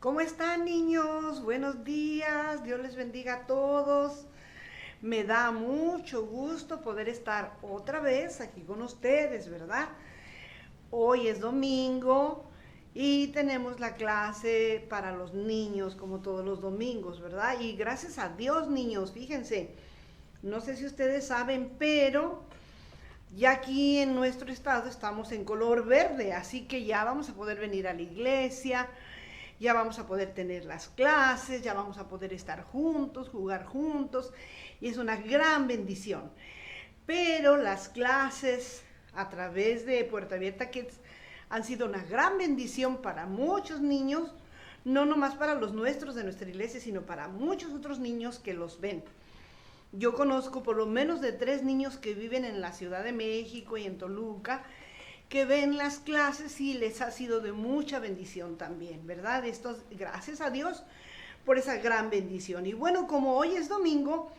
¿Cómo están, niños? Buenos días, Dios les bendiga a todos. Me da mucho gusto poder estar otra vez aquí con ustedes, ¿verdad? Hoy es domingo y tenemos la clase para los niños como todos los domingos, ¿verdad? Y gracias a Dios, niños, fíjense, no sé si ustedes saben, pero ya aquí en nuestro estado estamos en color verde, así que ya vamos a poder venir a la iglesia, ya vamos a poder tener las clases, ya vamos a poder estar juntos, jugar juntos, y es una gran bendición. Pero las clases a través de Puerta Abierta Kids han sido una gran bendición para muchos niños, no nomás para los nuestros de nuestra iglesia, sino para muchos otros niños que los ven. Yo conozco por lo menos de 3 niños que viven en la Ciudad de México y en Toluca, que ven las clases y les ha sido de mucha bendición también, ¿verdad? Esto, gracias a Dios por esa gran bendición. Y bueno, como hoy es domingo,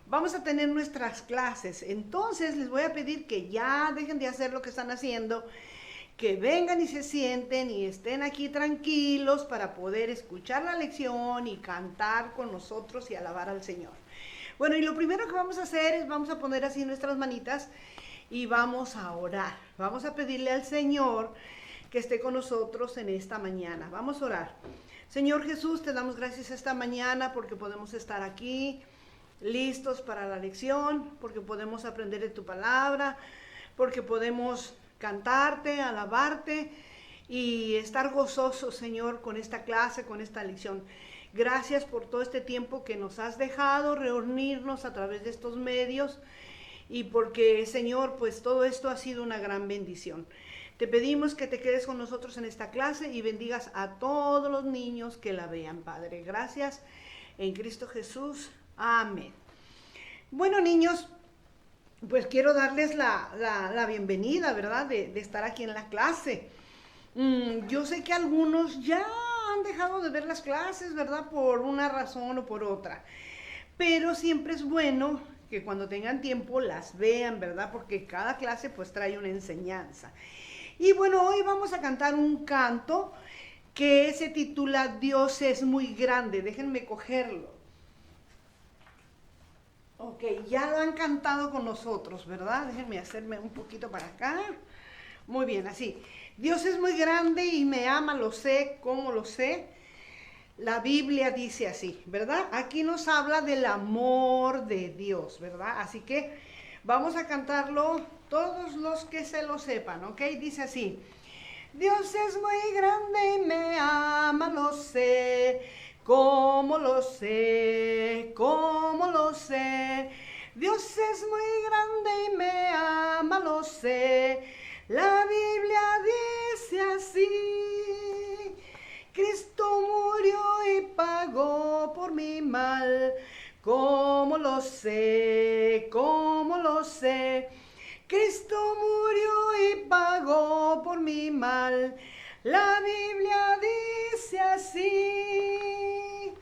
vamos a tener nuestras clases. Entonces les voy a pedir que ya dejen de hacer lo que están haciendo, que vengan y se sienten y estén aquí tranquilos para poder escuchar la lección y cantar con nosotros y alabar al Señor. Bueno, y lo primero que vamos a hacer es vamos a poner así nuestras manitas y vamos a orar. Vamos a pedirle al Señor que esté con nosotros en esta mañana. Vamos a orar. Señor Jesús, te damos gracias esta mañana porque podemos estar aquí listos para la lección, porque podemos aprender de tu palabra, porque podemos cantarte, alabarte y estar gozosos, Señor, con esta clase, con esta lección. Gracias por todo este tiempo que nos has dejado reunirnos a través de estos medios y porque, Señor, pues todo esto ha sido una gran bendición. Te pedimos que te quedes con nosotros en esta clase y bendigas a todos los niños que la vean, Padre. Gracias en Cristo Jesús. Amén. Bueno, niños, pues quiero darles la bienvenida, ¿verdad? De estar aquí en la clase. Yo sé que algunos ya han dejado de ver las clases, ¿verdad? Por una razón o por otra. Pero siempre es bueno que cuando tengan tiempo las vean, ¿verdad? Porque cada clase pues trae una enseñanza. Y bueno, hoy vamos a cantar un canto que se titula Dios es muy grande. Déjenme cogerlo. Ok, ya lo han cantado con nosotros, ¿verdad? Déjenme hacerme un poquito para acá. Muy bien, así. Dios es muy grande y me ama, lo sé, ¿cómo lo sé? La Biblia dice así, ¿verdad? Aquí nos habla del amor de Dios, ¿verdad? Así que vamos a cantarlo todos los que se lo sepan, ¿ok? Dice así. Dios es muy grande y me ama, lo sé. ¿Cómo lo sé? ¿Cómo lo sé? Dios es muy grande y me ama, lo sé. La Biblia dice así. Cristo murió y pagó por mi mal. ¿Cómo lo sé? ¿Cómo lo sé? Cristo murió y pagó por mi mal. La Biblia dice así.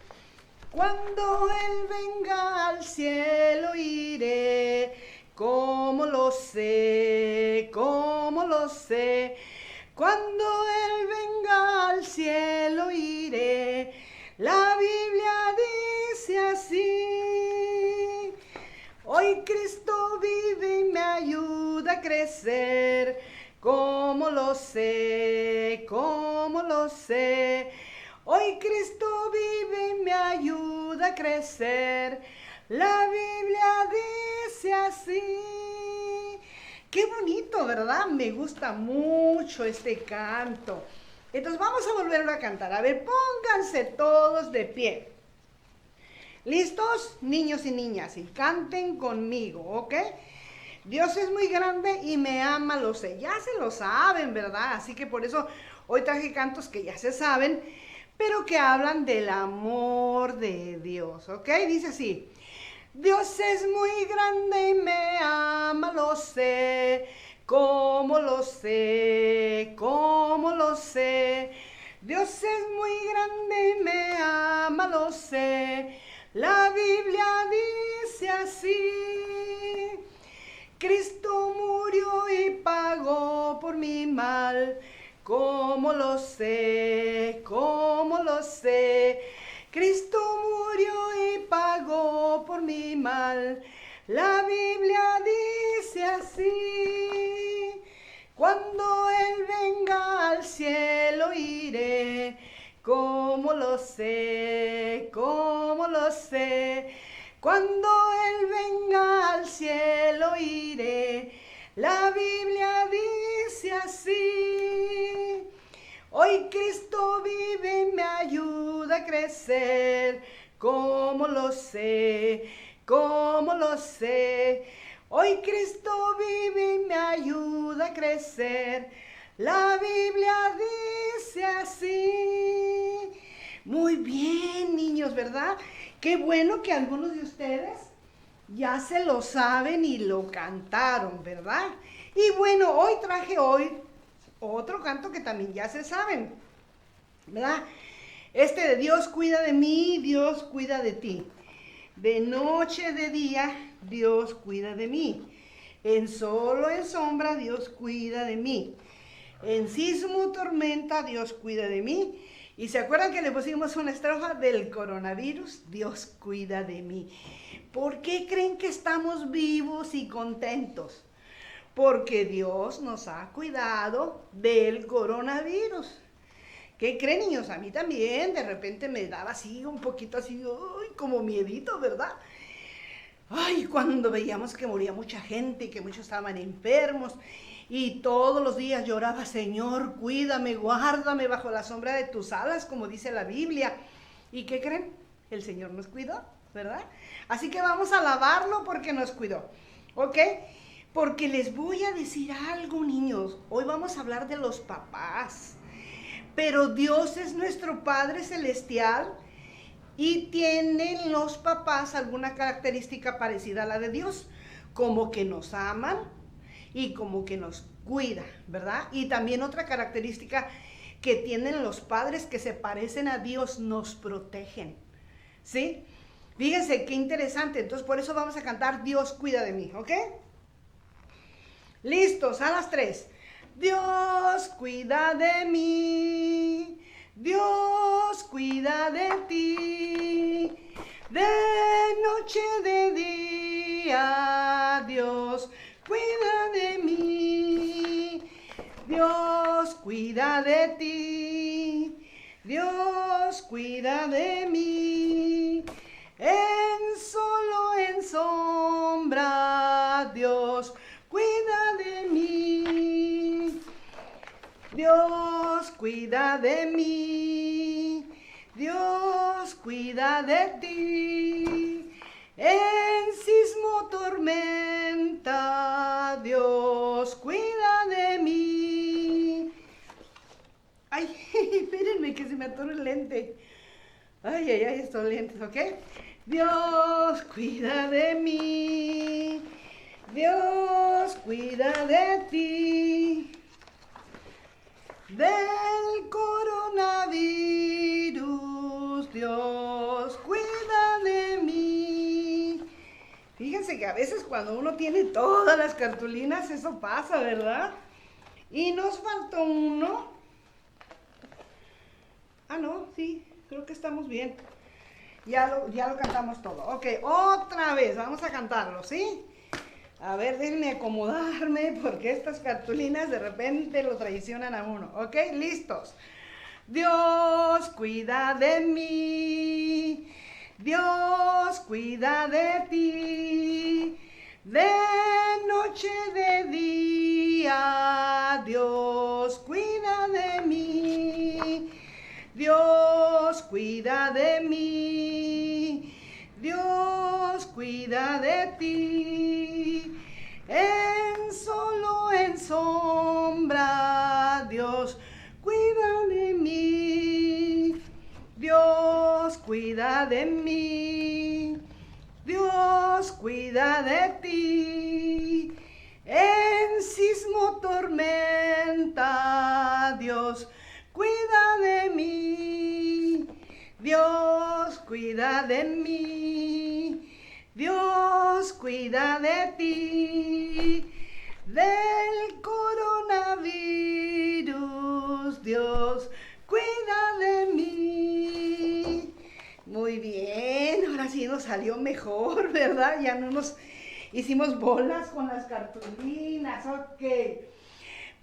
Cuando Él venga al cielo iré. ¿Cómo lo sé? ¿Cómo lo sé? Cuando Él venga al cielo iré. La Biblia dice así. Hoy Cristo vive y me ayuda a crecer. ¿Cómo lo sé? ¿Cómo lo sé? Hoy Cristo vive y me ayuda a crecer. La Biblia dice así. Qué bonito, ¿verdad? Me gusta mucho este canto. Entonces vamos a volverlo a cantar. A ver, pónganse todos de pie. ¿Listos? Niños y niñas, y canten conmigo, ¿ok? Dios es muy grande y me ama, lo sé. Ya se lo saben, ¿verdad? Así que por eso hoy traje cantos que ya se saben, pero que hablan del amor de Dios, ¿ok? Dice así. Dios es muy grande y me ama, lo sé. ¿Cómo lo sé? ¿Cómo lo sé? Dios es muy grande y me ama, lo sé. La Biblia dice así. Cristo murió y pagó por mi mal. ¿Cómo lo sé? ¿Cómo lo sé? por mi mal. La Biblia dice así: cuando Él venga al cielo iré. ¿Cómo lo sé? ¿Cómo lo sé? Cuando Él venga al cielo iré. La Biblia dice así: hoy Cristo vive y me ayuda a crecer. ¿Cómo lo sé? ¿Cómo lo sé? Hoy Cristo vive y me ayuda a crecer. La Biblia dice así. Muy bien, niños, ¿verdad? Qué bueno que algunos de ustedes ya se lo saben y lo cantaron, ¿verdad? Y bueno, hoy traje otro canto que también ya se saben, ¿verdad? Este de Dios cuida de mí, Dios cuida de ti. De noche, de día, Dios cuida de mí. En sol o en sombra, Dios cuida de mí. En sismo, tormenta, Dios cuida de mí. Y se acuerdan que le pusimos una estrofa del coronavirus, Dios cuida de mí. ¿Por qué creen que estamos vivos y contentos? Porque Dios nos ha cuidado del coronavirus. ¿Qué creen, niños? A mí también de repente me daba así un poquito así, uy, como miedito, ¿verdad? Ay, cuando veíamos que moría mucha gente y que muchos estaban enfermos y todos los días lloraba: Señor, cuídame, guárdame bajo la sombra de tus alas, como dice la Biblia. ¿Y qué creen? El Señor nos cuidó, ¿verdad? Así que vamos a alabarlo porque nos cuidó, ¿ok? Porque les voy a decir algo, niños. Hoy vamos a hablar de los papás. Pero Dios es nuestro Padre Celestial y tienen los papás alguna característica parecida a la de Dios, como que nos aman y como que nos cuida, ¿verdad? Y también otra característica que tienen los padres que se parecen a Dios: nos protegen, ¿sí? Fíjense qué interesante. Entonces por eso vamos a cantar Dios cuida de mí, ¿ok? Listos, a las 3. Dios cuida de mí, Dios cuida de ti, de noche, de día, Dios cuida de mí, Dios cuida de ti, Dios cuida de mí, en sol o en sombra, Dios cuida de mí, Dios cuida de mí, Dios cuida de ti, en sismo, tormenta, Dios cuida de mí. Ay, espérenme que se me atoró el lente. Ay, ay, ay, estos lentes, ¿ok? Dios cuida de mí, Dios cuida de ti, del coronavirus, Dios cuida de mí. Fíjense que a veces cuando uno tiene todas las cartulinas, eso pasa, ¿verdad? Y nos faltó uno. Ah, no, sí, creo que estamos bien. Ya lo cantamos todo. Ok, otra vez, vamos a cantarlo, ¿sí? A ver, déjenme acomodarme porque estas cartulinas de repente lo traicionan a uno. ¿Ok? Listos. Dios cuida de mí, Dios cuida de ti, de noche, de día, Dios cuida de mí, Dios cuida de mí, Dios cuida de ti, en sol o en sombra, Dios cuida de mí, Dios cuida de mí, Dios cuida de ti, en sismo, tormenta, Dios cuida de mí, Dios cuida de mí, Dios cuida de ti, del coronavirus, Dios cuida de mí. Muy bien, ahora sí sí nos salió mejor, ¿verdad? Ya no nos hicimos bolas con las cartulinas, ok.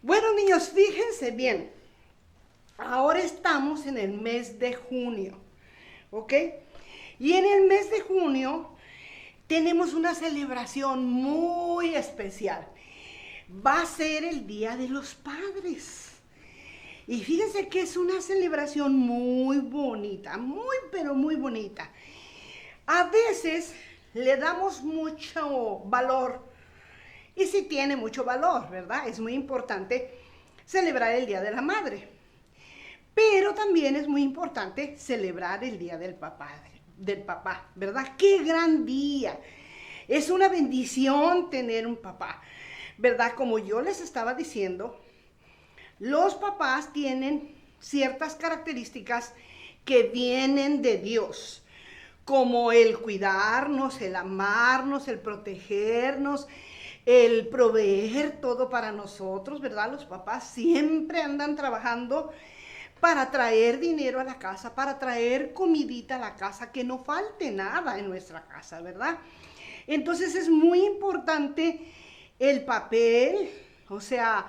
Bueno, niños, fíjense bien. Ahora estamos en el mes de junio, ¿ok? Y en el mes de junio tenemos una celebración muy especial. Va a ser el Día de los Padres. Y fíjense que es una celebración muy bonita, muy pero muy bonita. A veces le damos mucho valor, y sí tiene mucho valor, ¿verdad? Es muy importante celebrar el Día de la Madre. Pero también es muy importante celebrar el Día del papá, ¿verdad? ¡Qué gran día! Es una bendición tener un papá, ¿verdad? Como yo les estaba diciendo, los papás tienen ciertas características que vienen de Dios, como el cuidarnos, el amarnos, el protegernos, el proveer todo para nosotros, ¿verdad? Los papás siempre andan trabajando para traer dinero a la casa, para traer comidita a la casa, que no falte nada en nuestra casa, ¿verdad? Entonces es muy importante el papel, o sea,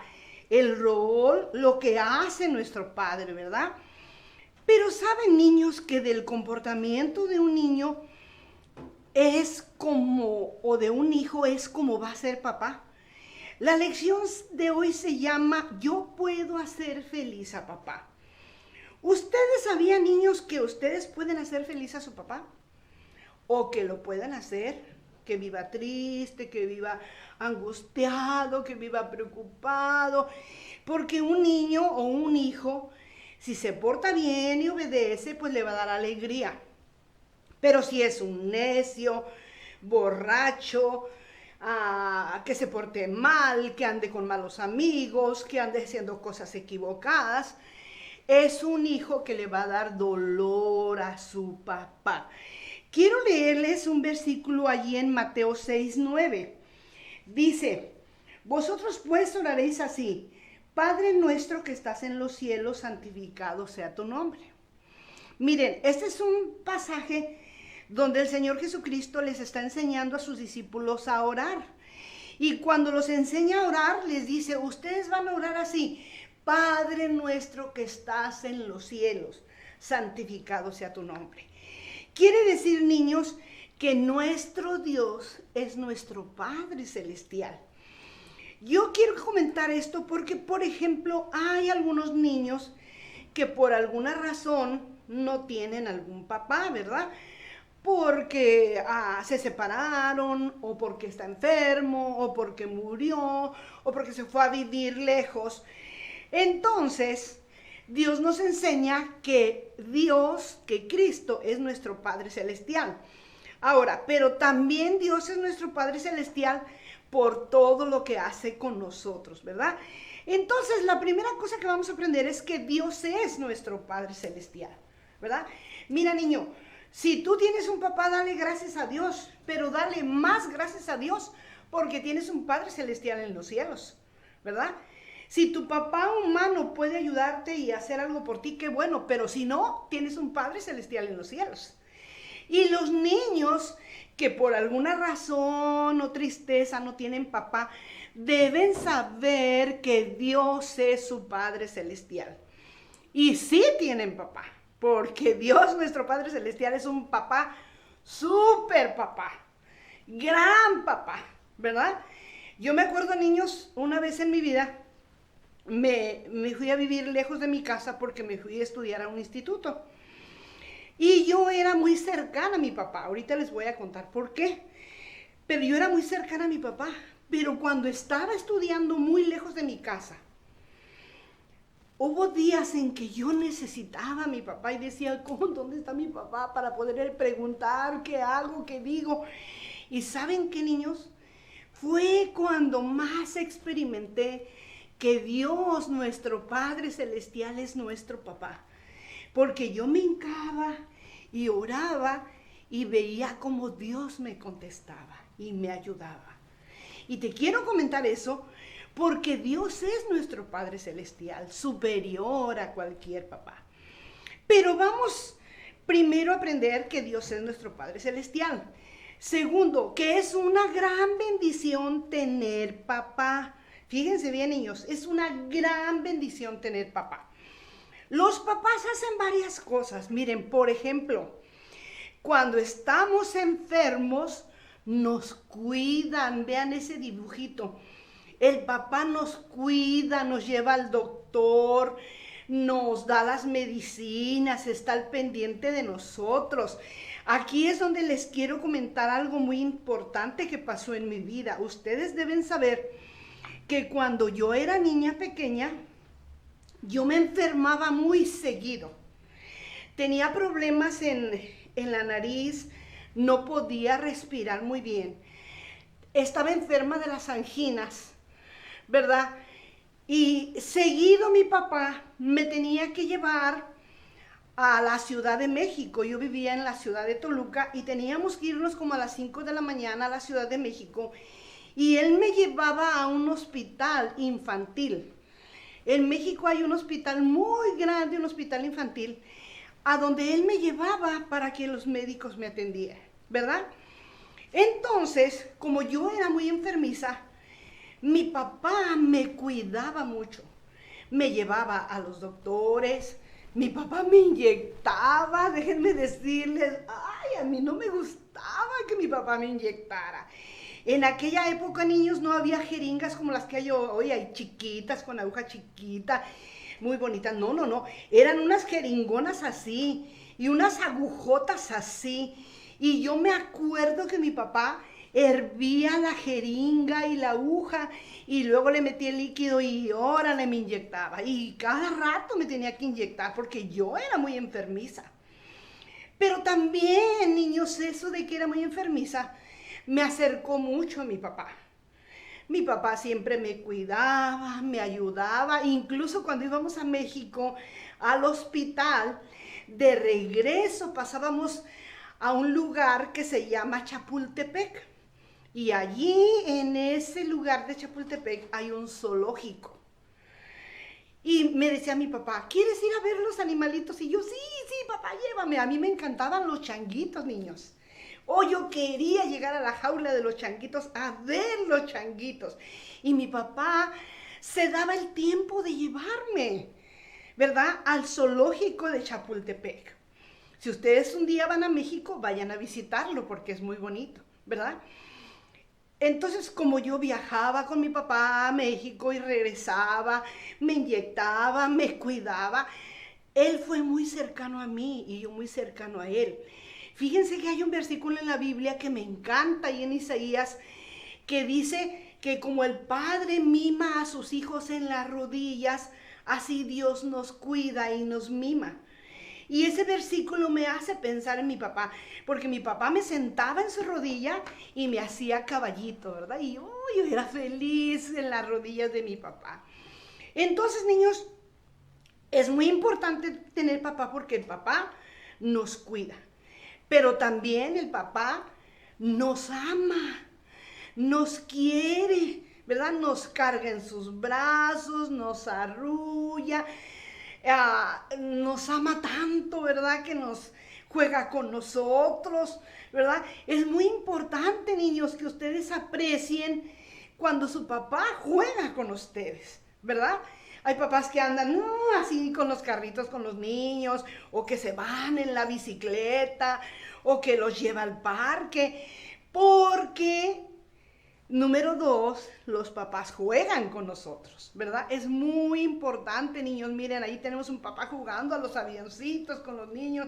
el rol, lo que hace nuestro padre, ¿verdad? Pero saben, niños, que del comportamiento de un niño es como, o de un hijo es como va a ser papá. La lección de hoy se llama Yo puedo hacer feliz a papá. ¿Ustedes sabían, niños, que ustedes pueden hacer feliz a su papá? O que lo puedan hacer, que viva triste, que viva angustiado, que viva preocupado. Porque un niño o un hijo, si se porta bien y obedece, pues le va a dar alegría. Pero si es un necio, borracho, que se porte mal, que ande con malos amigos, que ande haciendo cosas equivocadas, es un hijo que le va a dar dolor a su papá. Quiero leerles un versículo allí en Mateo 6:9. Dice, vosotros pues oraréis así, Padre nuestro que estás en los cielos, santificado sea tu nombre. Miren, este es un pasaje donde el Señor Jesucristo les está enseñando a sus discípulos a orar. Y cuando los enseña a orar, les dice, ustedes van a orar así, Padre nuestro que estás en los cielos, santificado sea tu nombre. Quiere decir, niños, que nuestro Dios es nuestro Padre celestial. Yo quiero comentar esto porque, por ejemplo, hay algunos niños que por alguna razón no tienen algún papá, ¿verdad? Porque se separaron, o porque está enfermo, o porque murió, o porque se fue a vivir lejos. Entonces, Dios nos enseña que que Cristo es nuestro Padre Celestial. Ahora, pero también Dios es nuestro Padre Celestial por todo lo que hace con nosotros, ¿verdad? Entonces, la primera cosa que vamos a aprender es que Dios es nuestro Padre Celestial, ¿verdad? Mira, niño, si tú tienes un papá, dale gracias a Dios, pero dale más gracias a Dios porque tienes un Padre Celestial en los cielos, ¿verdad? Si tu papá humano puede ayudarte y hacer algo por ti, qué bueno, pero si no, tienes un Padre Celestial en los cielos. Y los niños que por alguna razón o tristeza no tienen papá, deben saber que Dios es su Padre Celestial. Y sí tienen papá, porque Dios, nuestro Padre Celestial, es un papá, súper papá, gran papá, ¿verdad? Yo me acuerdo, niños, una vez en mi vida, me fui a vivir lejos de mi casa porque me fui a estudiar a un instituto. Y yo era muy cercana a mi papá. Ahorita les voy a contar por qué. Pero yo era muy cercana a mi papá. Pero cuando estaba estudiando muy lejos de mi casa, hubo días en que yo necesitaba a mi papá y decía, ¿cómo? ¿Dónde está mi papá? Para poder preguntar qué hago, qué digo. Y ¿saben qué, niños? Fue cuando más experimenté que Dios, nuestro Padre Celestial, es nuestro papá. Porque yo me hincaba y oraba y veía cómo Dios me contestaba y me ayudaba. Y te quiero comentar eso porque Dios es nuestro Padre Celestial, superior a cualquier papá. Pero vamos Primero, aprender que Dios es nuestro Padre Celestial. Segundo, que es una gran bendición tener papá. Fíjense bien, niños, es una gran bendición tener papá. Los papás hacen varias cosas. Miren, por ejemplo, cuando estamos enfermos, nos cuidan. Vean ese dibujito. El papá nos cuida, nos lleva al doctor, nos da las medicinas, está al pendiente de nosotros. Aquí es donde les quiero comentar algo muy importante que pasó en mi vida. Ustedes deben saber que cuando yo era niña pequeña, yo me enfermaba muy seguido. Tenía problemas en la nariz, no podía respirar muy bien. Estaba enferma de las anginas, ¿verdad? Y seguido mi papá me tenía que llevar a la Ciudad de México. Yo vivía en la ciudad de Toluca y teníamos que irnos como a las 5 de la mañana a la Ciudad de México. Y él me llevaba a un hospital infantil. En México hay un hospital muy grande, un hospital infantil, a donde él me llevaba para que los médicos me atendieran, ¿verdad? Entonces, como yo era muy enfermiza, mi papá me cuidaba mucho. Me llevaba a los doctores, mi papá me inyectaba, déjenme decirles, ay, a mí no me gustaba que mi papá me inyectara. En aquella época, niños, no había jeringas como las que hay hoy, hay chiquitas, con aguja chiquita, muy bonitas. No, no, no, eran unas jeringonas así y unas agujotas así. Y yo me acuerdo que mi papá hervía la jeringa y la aguja y luego le metía el líquido y órale, me inyectaba. Y cada rato me tenía que inyectar porque yo era muy enfermiza. Pero también, niños, eso de que era muy enfermiza me acercó mucho a mi papá. Mi papá siempre me cuidaba, me ayudaba, incluso cuando íbamos a México al hospital, de regreso pasábamos a un lugar que se llama Chapultepec. Y allí, en ese lugar de Chapultepec, hay un zoológico. Y me decía mi papá, ¿quieres ir a ver los animalitos? Y yo, sí, sí, papá, llévame. A mí me encantaban los changuitos, niños. Yo quería llegar a la jaula de los changuitos a ver los changuitos. Y mi papá se daba el tiempo de llevarme, ¿verdad? Al zoológico de Chapultepec. Si ustedes un día van a México, vayan a visitarlo porque es muy bonito, ¿verdad? Entonces, como yo viajaba con mi papá a México y regresaba, me inyectaba, me cuidaba, él fue muy cercano a mí y yo muy cercano a él. Fíjense que hay un versículo en la Biblia que me encanta, y en Isaías, que dice que como el padre mima a sus hijos en las rodillas, así Dios nos cuida y nos mima. Y ese versículo me hace pensar en mi papá, porque mi papá me sentaba en su rodilla y me hacía caballito, ¿verdad? Y yo era feliz en las rodillas de mi papá. Entonces, niños, es muy importante tener papá porque el papá nos cuida. Pero también el papá nos ama, nos quiere, ¿verdad? Nos carga en sus brazos, nos arrulla, nos ama tanto, ¿verdad? Que nos juega con nosotros, ¿verdad? Es muy importante, niños, que ustedes aprecien cuando su papá juega con ustedes, ¿verdad? Hay papás que andan así con los carritos con los niños, o que se van en la bicicleta, o que los lleva al parque, porque, número 2, los papás juegan con nosotros, ¿verdad? Es muy importante, niños. Miren, ahí tenemos un papá jugando a los avioncitos con los niños,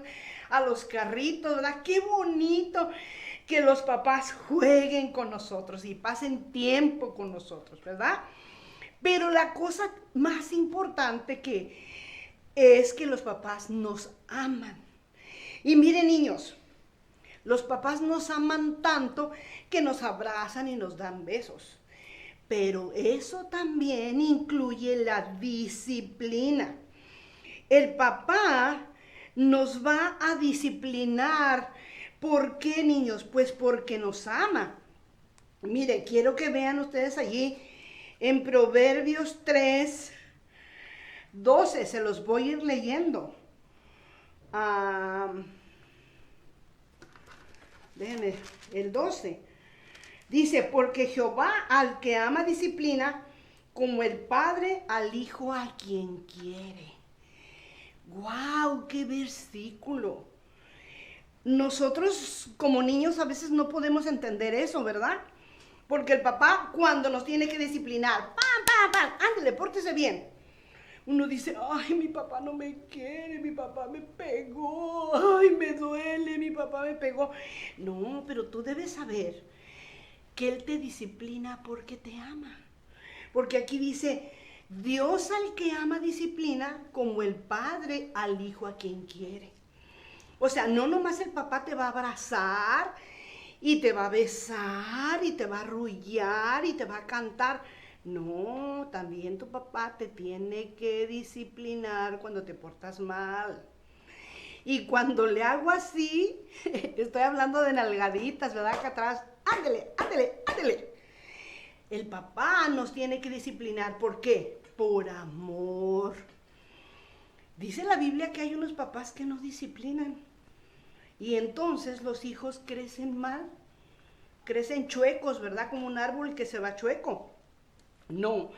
a los carritos, ¿verdad? Qué bonito que los papás jueguen con nosotros y pasen tiempo con nosotros, ¿verdad? Pero la cosa más importante es que los papás nos aman. Y miren, niños, los papás nos aman tanto que nos abrazan y nos dan besos. Pero eso también incluye la disciplina. El papá nos va a disciplinar. ¿Por qué, niños? Pues porque nos ama. Mire, quiero que vean ustedes allí en Proverbios 3:12, se los voy a ir leyendo. déjenme, el 12. Dice, porque Jehová al que ama disciplina, como el padre al hijo a quien quiere. ¡Guau! ¡Qué versículo! Nosotros como niños a veces no podemos entender eso, ¿verdad? Porque el papá cuando nos tiene que disciplinar, ¡pam, pam, pam! Ándale, pórtese bien. Uno dice, ay, mi papá no me quiere, mi papá me pegó, ay, me duele, mi papá me pegó. No, pero tú debes saber que Él te disciplina porque te ama. Porque aquí dice, Dios al que ama disciplina como el padre al hijo a quien quiere. O sea, no nomás el papá te va a abrazar y te va a besar y te va a arrullar y te va a cantar. No, también tu papá te tiene que disciplinar cuando te portas mal. Y cuando le hago así, estoy hablando de nalgaditas, ¿verdad? Acá atrás, ándele, ándele, ándele. El papá nos tiene que disciplinar. ¿Por qué? Por amor. Dice la Biblia que hay unos papás que no disciplinan. Y entonces los hijos crecen mal. Crecen chuecos, ¿verdad? Como un árbol que se va chueco. No,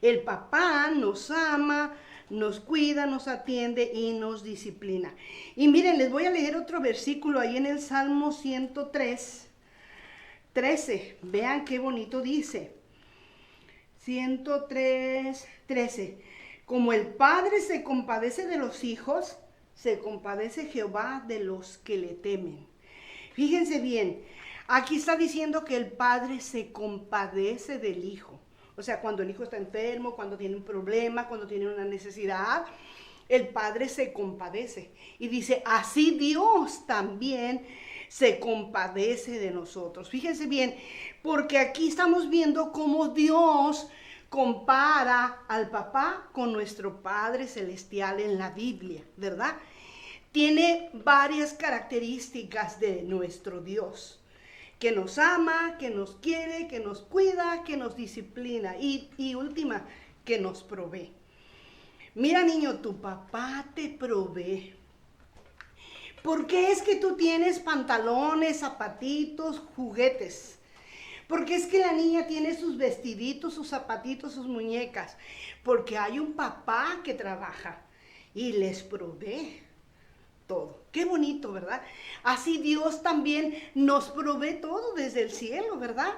el papá nos ama, nos cuida, nos atiende y nos disciplina. Y miren, les voy a leer otro versículo ahí en el Salmo 103, 13. Vean qué bonito dice. 103, 13. Como el Padre se compadece de los hijos, se compadece Jehová de los que le temen. Fíjense bien, aquí está diciendo que el Padre se compadece del Hijo. O sea, cuando el hijo está enfermo, cuando tiene un problema, cuando tiene una necesidad, el Padre se compadece. Y dice, así Dios también se compadece de nosotros. Fíjense bien, porque aquí estamos viendo cómo Dios compara al papá con nuestro Padre Celestial en la Biblia, ¿verdad? Tiene varias características de nuestro Dios. Que nos ama, que nos quiere, que nos cuida, que nos disciplina y última, que nos provee. Mira, niño, tu papá te provee. ¿Por qué es que tú tienes pantalones, zapatitos, juguetes? Porque es que la niña tiene sus vestiditos, sus zapatitos, sus muñecas. Porque hay un papá que trabaja y les provee todo. Qué bonito, ¿verdad? Así Dios también nos provee todo desde el cielo, ¿verdad?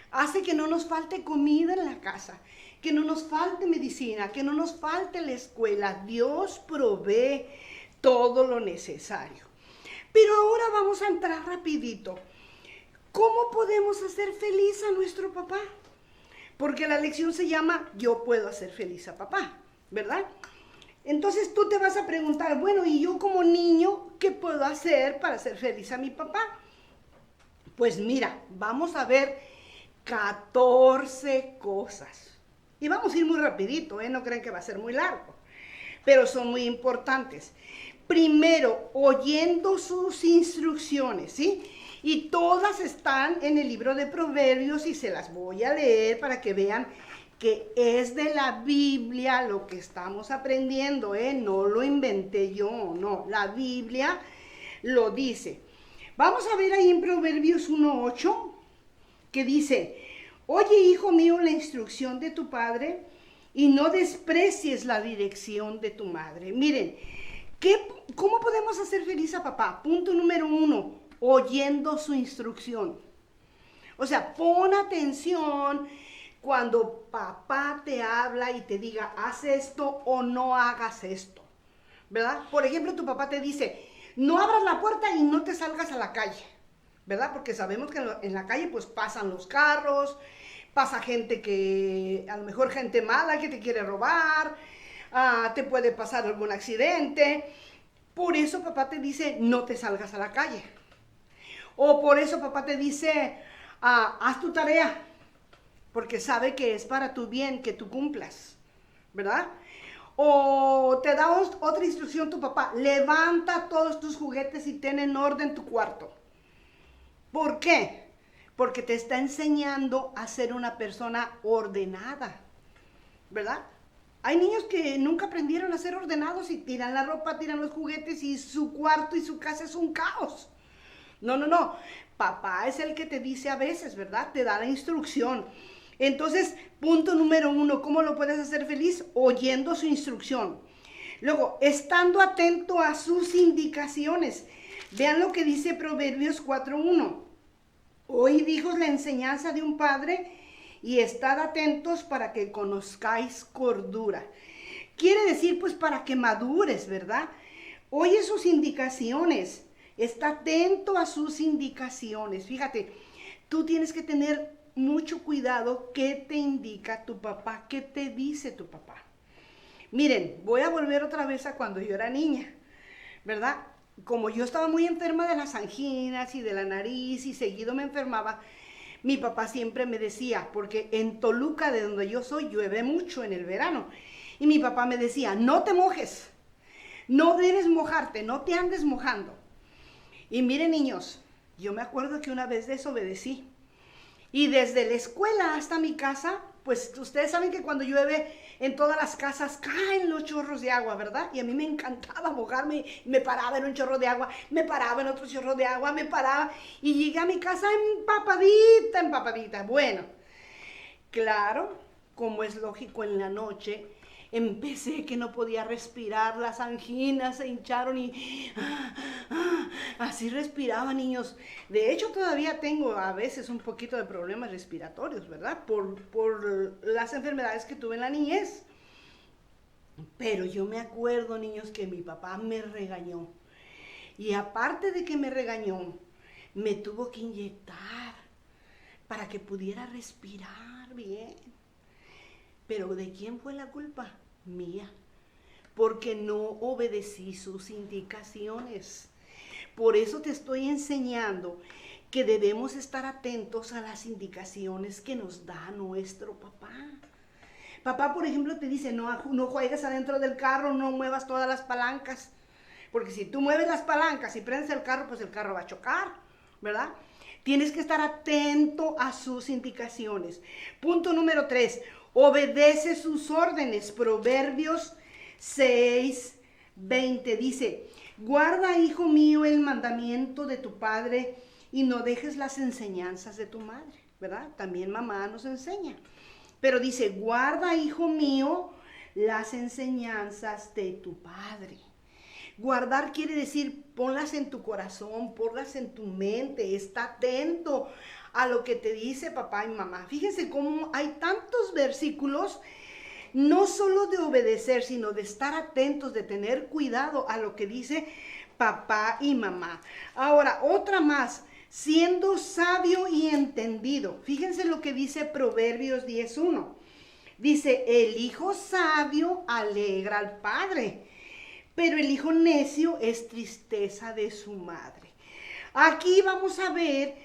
Hace que no nos falte comida en la casa, que no nos falte medicina, que no nos falte la escuela. Dios provee todo lo necesario. Pero ahora vamos a entrar rapidito. ¿Cómo podemos hacer feliz a nuestro papá? Porque la lección se llama Yo puedo hacer feliz a papá, ¿verdad? Entonces tú te vas a preguntar, bueno, ¿y yo como niño qué puedo hacer para hacer feliz a mi papá? Pues mira, vamos a ver 14 cosas. Y vamos a ir muy rapidito, no creen que va a ser muy largo, pero son muy importantes. Primero, oyendo sus instrucciones, ¿sí? Y todas están en el libro de Proverbios y se las voy a leer para que vean que es de la Biblia lo que estamos aprendiendo, no lo inventé yo, no, la Biblia lo dice. Vamos a ver ahí en Proverbios 1:8, que dice, oye, hijo mío, la instrucción de tu padre y no desprecies la dirección de tu madre. Miren, ¿cómo podemos hacer feliz a papá? Punto número 1, oyendo su instrucción. O sea, pon atención cuando papá te habla y te diga, haz esto o no hagas esto, ¿verdad? Por ejemplo, tu papá te dice, no abras la puerta y no te salgas a la calle, ¿verdad? Porque sabemos que en la calle pues pasan los carros, pasa gente que, a lo mejor gente mala que te quiere robar, te puede pasar algún accidente. Por eso papá te dice, no te salgas a la calle. O por eso papá te dice, haz tu tarea, porque sabe que es para tu bien que tú cumplas, ¿verdad? O te da otra instrucción tu papá, levanta todos tus juguetes y ten en orden tu cuarto. ¿Por qué? Porque te está enseñando a ser una persona ordenada, ¿verdad? Hay niños que nunca aprendieron a ser ordenados y tiran la ropa, tiran los juguetes y su cuarto y su casa es un caos. No. Papá es el que te dice a veces, ¿verdad? Te da la instrucción. Entonces, punto número 1, ¿cómo lo puedes hacer feliz? Oyendo su instrucción. Luego, estando atento a sus indicaciones. Vean lo que dice Proverbios 4:1. Oíd, hijos, la enseñanza de un padre y estad atentos para que conozcáis cordura. Quiere decir, pues, para que madures, ¿verdad? Oye sus indicaciones. Está atento a sus indicaciones. Fíjate, tú tienes que tener mucho cuidado qué te indica tu papá, qué te dice tu papá. Miren, voy a volver otra vez a cuando yo era niña, ¿verdad? Como yo estaba muy enferma de las anginas y de la nariz y seguido me enfermaba, mi papá siempre me decía, porque en Toluca, de donde yo soy, llueve mucho en el verano. Y mi papá me decía, no te mojes, no debes mojarte, no te andes mojando. Y miren, niños, yo me acuerdo que una vez desobedecí. Y desde la escuela hasta mi casa, pues ustedes saben que cuando llueve en todas las casas caen los chorros de agua, ¿verdad? Y a mí me encantaba mojarme, me paraba en un chorro de agua, me paraba en otro chorro de agua, me paraba y llegué a mi casa empapadita, empapadita. Bueno, claro, como es lógico en la noche, empecé que no podía respirar, las anginas se hincharon y así respiraba, niños. De hecho, todavía tengo a veces un poquito de problemas respiratorios, ¿verdad? Por las enfermedades que tuve en la niñez. Pero yo me acuerdo, niños, que mi papá me regañó. Y aparte de que me regañó, me tuvo que inyectar para que pudiera respirar bien. Pero ¿de quién fue la culpa? Mía. Porque no obedecí sus indicaciones. Por eso te estoy enseñando que debemos estar atentos a las indicaciones que nos da nuestro papá. Papá, por ejemplo, te dice, no juegues adentro del carro, no muevas todas las palancas. Porque si tú mueves las palancas y prendes el carro, pues el carro va a chocar, ¿verdad? Tienes que estar atento a sus indicaciones. Punto número 3. Obedece sus órdenes. Proverbios 6:20 dice, guarda, hijo mío, el mandamiento de tu padre y no dejes las enseñanzas de tu madre, ¿verdad? También mamá nos enseña. Pero dice, guarda, hijo mío, las enseñanzas de tu padre. Guardar quiere decir ponlas en tu corazón, ponlas en tu mente, está atento a lo que te dice papá y mamá. Fíjense cómo hay tantos versículos, no solo de obedecer, sino de estar atentos, de tener cuidado a lo que dice papá y mamá. Ahora, otra más, siendo sabio y entendido. Fíjense lo que dice Proverbios 10:1. Dice, el hijo sabio alegra al padre, pero el hijo necio es tristeza de su madre. Aquí vamos a ver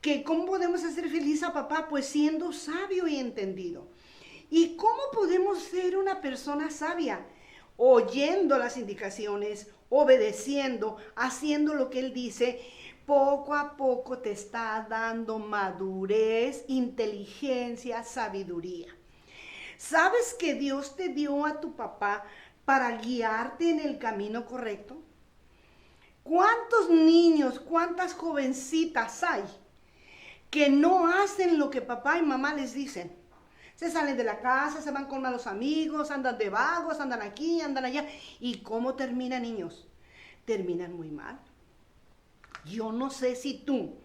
que cómo podemos hacer feliz a papá, pues siendo sabio y entendido. ¿Y cómo podemos ser una persona sabia? Oyendo las indicaciones, obedeciendo, haciendo lo que él dice. Poco a poco te está dando madurez, inteligencia, sabiduría. ¿Sabes que Dios te dio a tu papá para guiarte en el camino correcto? ¿Cuántos niños, cuántas jovencitas hay que no hacen lo que papá y mamá les dicen? Se salen de la casa, se van con malos amigos, andan de vagos, andan aquí, andan allá. ¿Y cómo terminan, niños? Terminan muy mal. Yo no sé si tú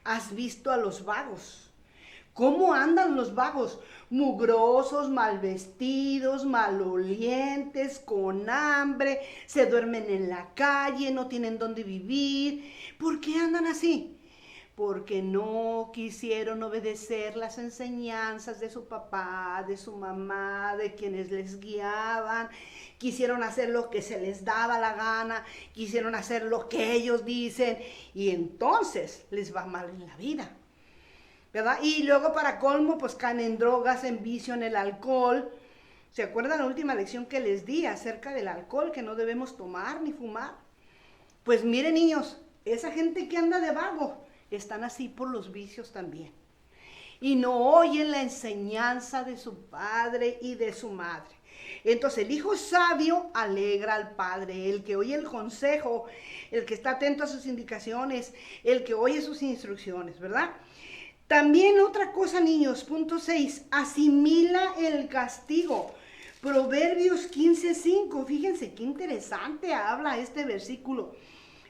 has visto a los vagos. ¿Cómo andan los vagos? Mugrosos, mal vestidos, malolientes, con hambre, se duermen en la calle, no tienen dónde vivir. ¿Por qué andan así? Porque no quisieron obedecer las enseñanzas de su papá, de su mamá, de quienes les guiaban. Quisieron hacer lo que se les daba la gana, quisieron hacer lo que ellos dicen y entonces les va mal en la vida, ¿verdad? Y luego para colmo pues caen en drogas, en vicio, en el alcohol. ¿Se acuerdan la última lección que les di acerca del alcohol, que no debemos tomar ni fumar? Pues miren, niños, esa gente que anda de vago están así por los vicios también. Y no oyen la enseñanza de su padre y de su madre. Entonces el hijo sabio alegra al padre, el que oye el consejo, el que está atento a sus indicaciones, el que oye sus instrucciones, ¿verdad? También otra cosa, niños, punto 6, asimila el castigo. Proverbios 15:5, fíjense qué interesante habla este versículo.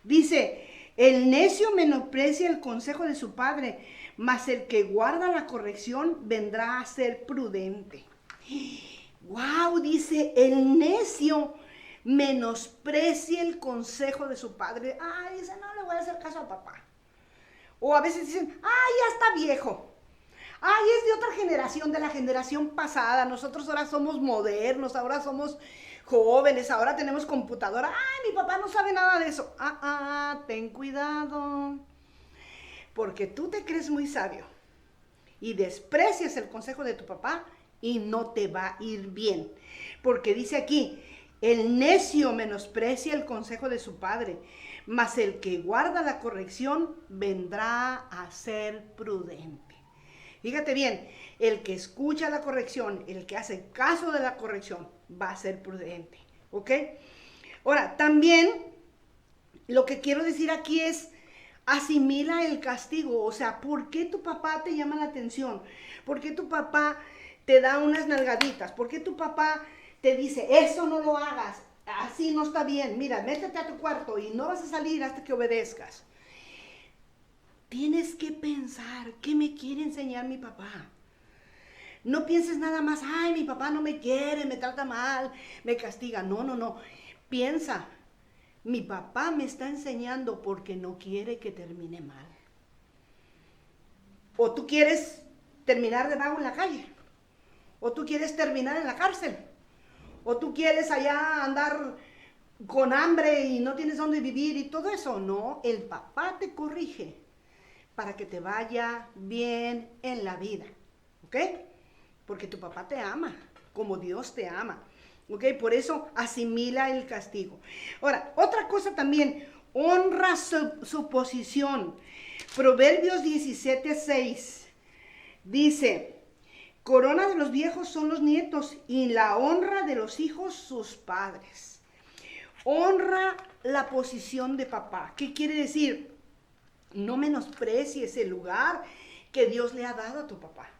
Dice, el necio menosprecia el consejo de su padre, mas el que guarda la corrección vendrá a ser prudente. Wow, dice, el necio menosprecia el consejo de su padre. Ay, dice, no le voy a hacer caso a papá. O a veces dicen, ay, ya está viejo. Ay, es de otra generación, de la generación pasada. Nosotros ahora somos modernos, ahora somos jóvenes, ahora tenemos computadora. Ay, mi papá no sabe nada de eso. Ten cuidado. Porque tú te crees muy sabio y desprecias el consejo de tu papá y no te va a ir bien. Porque dice aquí, el necio menosprecia el consejo de su padre, mas el que guarda la corrección vendrá a ser prudente. Fíjate bien, el que escucha la corrección, el que hace caso de la corrección, va a ser prudente. ¿Ok? Ahora, también lo que quiero decir aquí es, asimila el castigo. O sea, ¿por qué tu papá te llama la atención? ¿Por qué tu papá te da unas nalgaditas? ¿Por qué tu papá te dice, eso no lo hagas, así no está bien, mira, métete a tu cuarto y no vas a salir hasta que obedezcas? Tienes que pensar, ¿qué me quiere enseñar mi papá? No pienses nada más, ay, mi papá no me quiere, me trata mal, me castiga. No. Piensa, mi papá me está enseñando porque no quiere que termine mal. O tú quieres terminar de vago en la calle. O tú quieres terminar en la cárcel. O tú quieres allá andar con hambre y no tienes dónde vivir y todo eso. No, el papá te corrige para que te vaya bien en la vida. ¿Ok? Porque tu papá te ama, como Dios te ama. ¿Ok? Por eso asimila el castigo. Ahora, otra cosa también, honra su posición. Proverbios 17:6 dice, corona de los viejos son los nietos y la honra de los hijos sus padres. Honra la posición de papá. ¿Qué quiere decir? No menosprecies el lugar que Dios le ha dado a tu papá.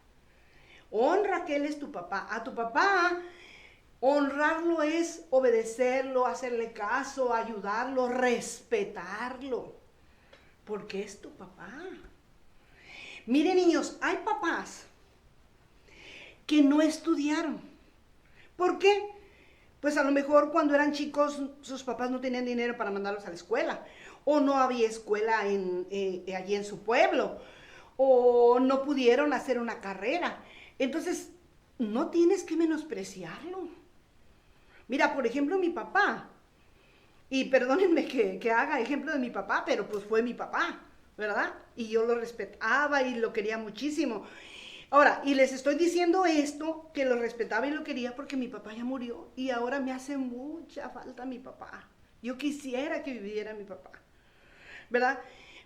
Honra que Él es tu papá. A tu papá, honrarlo es obedecerlo, hacerle caso, ayudarlo, respetarlo. Porque es tu papá. Miren, niños, hay papás que no estudiaron. ¿Por qué? Pues a lo mejor cuando eran chicos sus papás no tenían dinero para mandarlos a la escuela. O no había escuela allí en su pueblo. O no pudieron hacer una carrera. Entonces, no tienes que menospreciarlo. Mira, por ejemplo, mi papá. Y perdónenme que haga ejemplo de mi papá, pero pues fue mi papá, ¿verdad? Y yo lo respetaba y lo quería muchísimo. Ahora, y les estoy diciendo esto, que lo respetaba y lo quería porque mi papá ya murió y ahora me hace mucha falta mi papá. Yo quisiera que viviera mi papá, ¿verdad?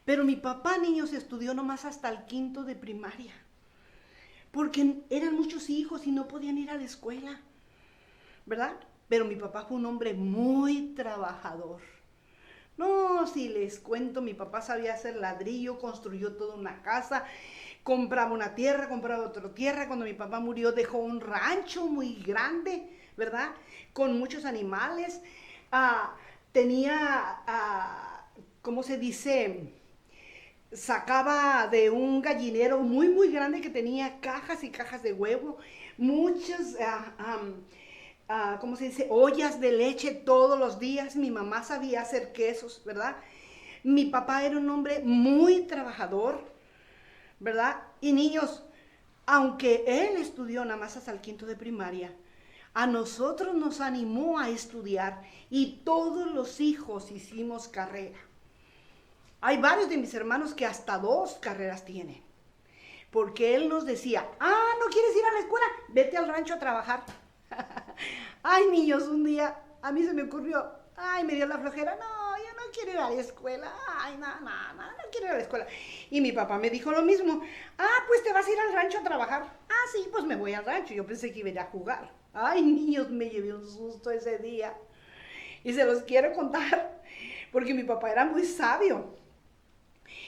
Pero mi papá, niños, estudió nomás hasta el 5º de primaria, porque eran muchos hijos y no podían ir a la escuela, ¿verdad? Pero mi papá fue un hombre muy trabajador. No, si les cuento, mi papá sabía hacer ladrillo, construyó toda una casa, compraba una tierra, compraba otra tierra. Cuando mi papá murió dejó un rancho muy grande, ¿verdad? Con muchos animales. Tenía, ¿cómo se dice? Sacaba de un gallinero muy, muy grande que tenía cajas y cajas de huevo, muchas, ¿cómo se dice? Ollas de leche todos los días. Mi mamá sabía hacer quesos, ¿verdad? Mi papá era un hombre muy trabajador, ¿verdad? Y niños, aunque él estudió nada más hasta el 5º de primaria, a nosotros nos animó a estudiar y todos los hijos hicimos carrera. Hay varios de mis hermanos que hasta 2 carreras tienen. Porque él nos decía, ¿no quieres ir a la escuela? Vete al rancho a trabajar. Ay, niños, un día a mí se me ocurrió, me dio la flojera, no, yo no quiero ir a la escuela, no quiero ir a la escuela. Y mi papá me dijo lo mismo, pues te vas a ir al rancho a trabajar. Sí, pues me voy al rancho, yo pensé que iba a ir a jugar, Ay, niños, me llevé un susto ese día. Y se los quiero contar porque mi papá era muy sabio.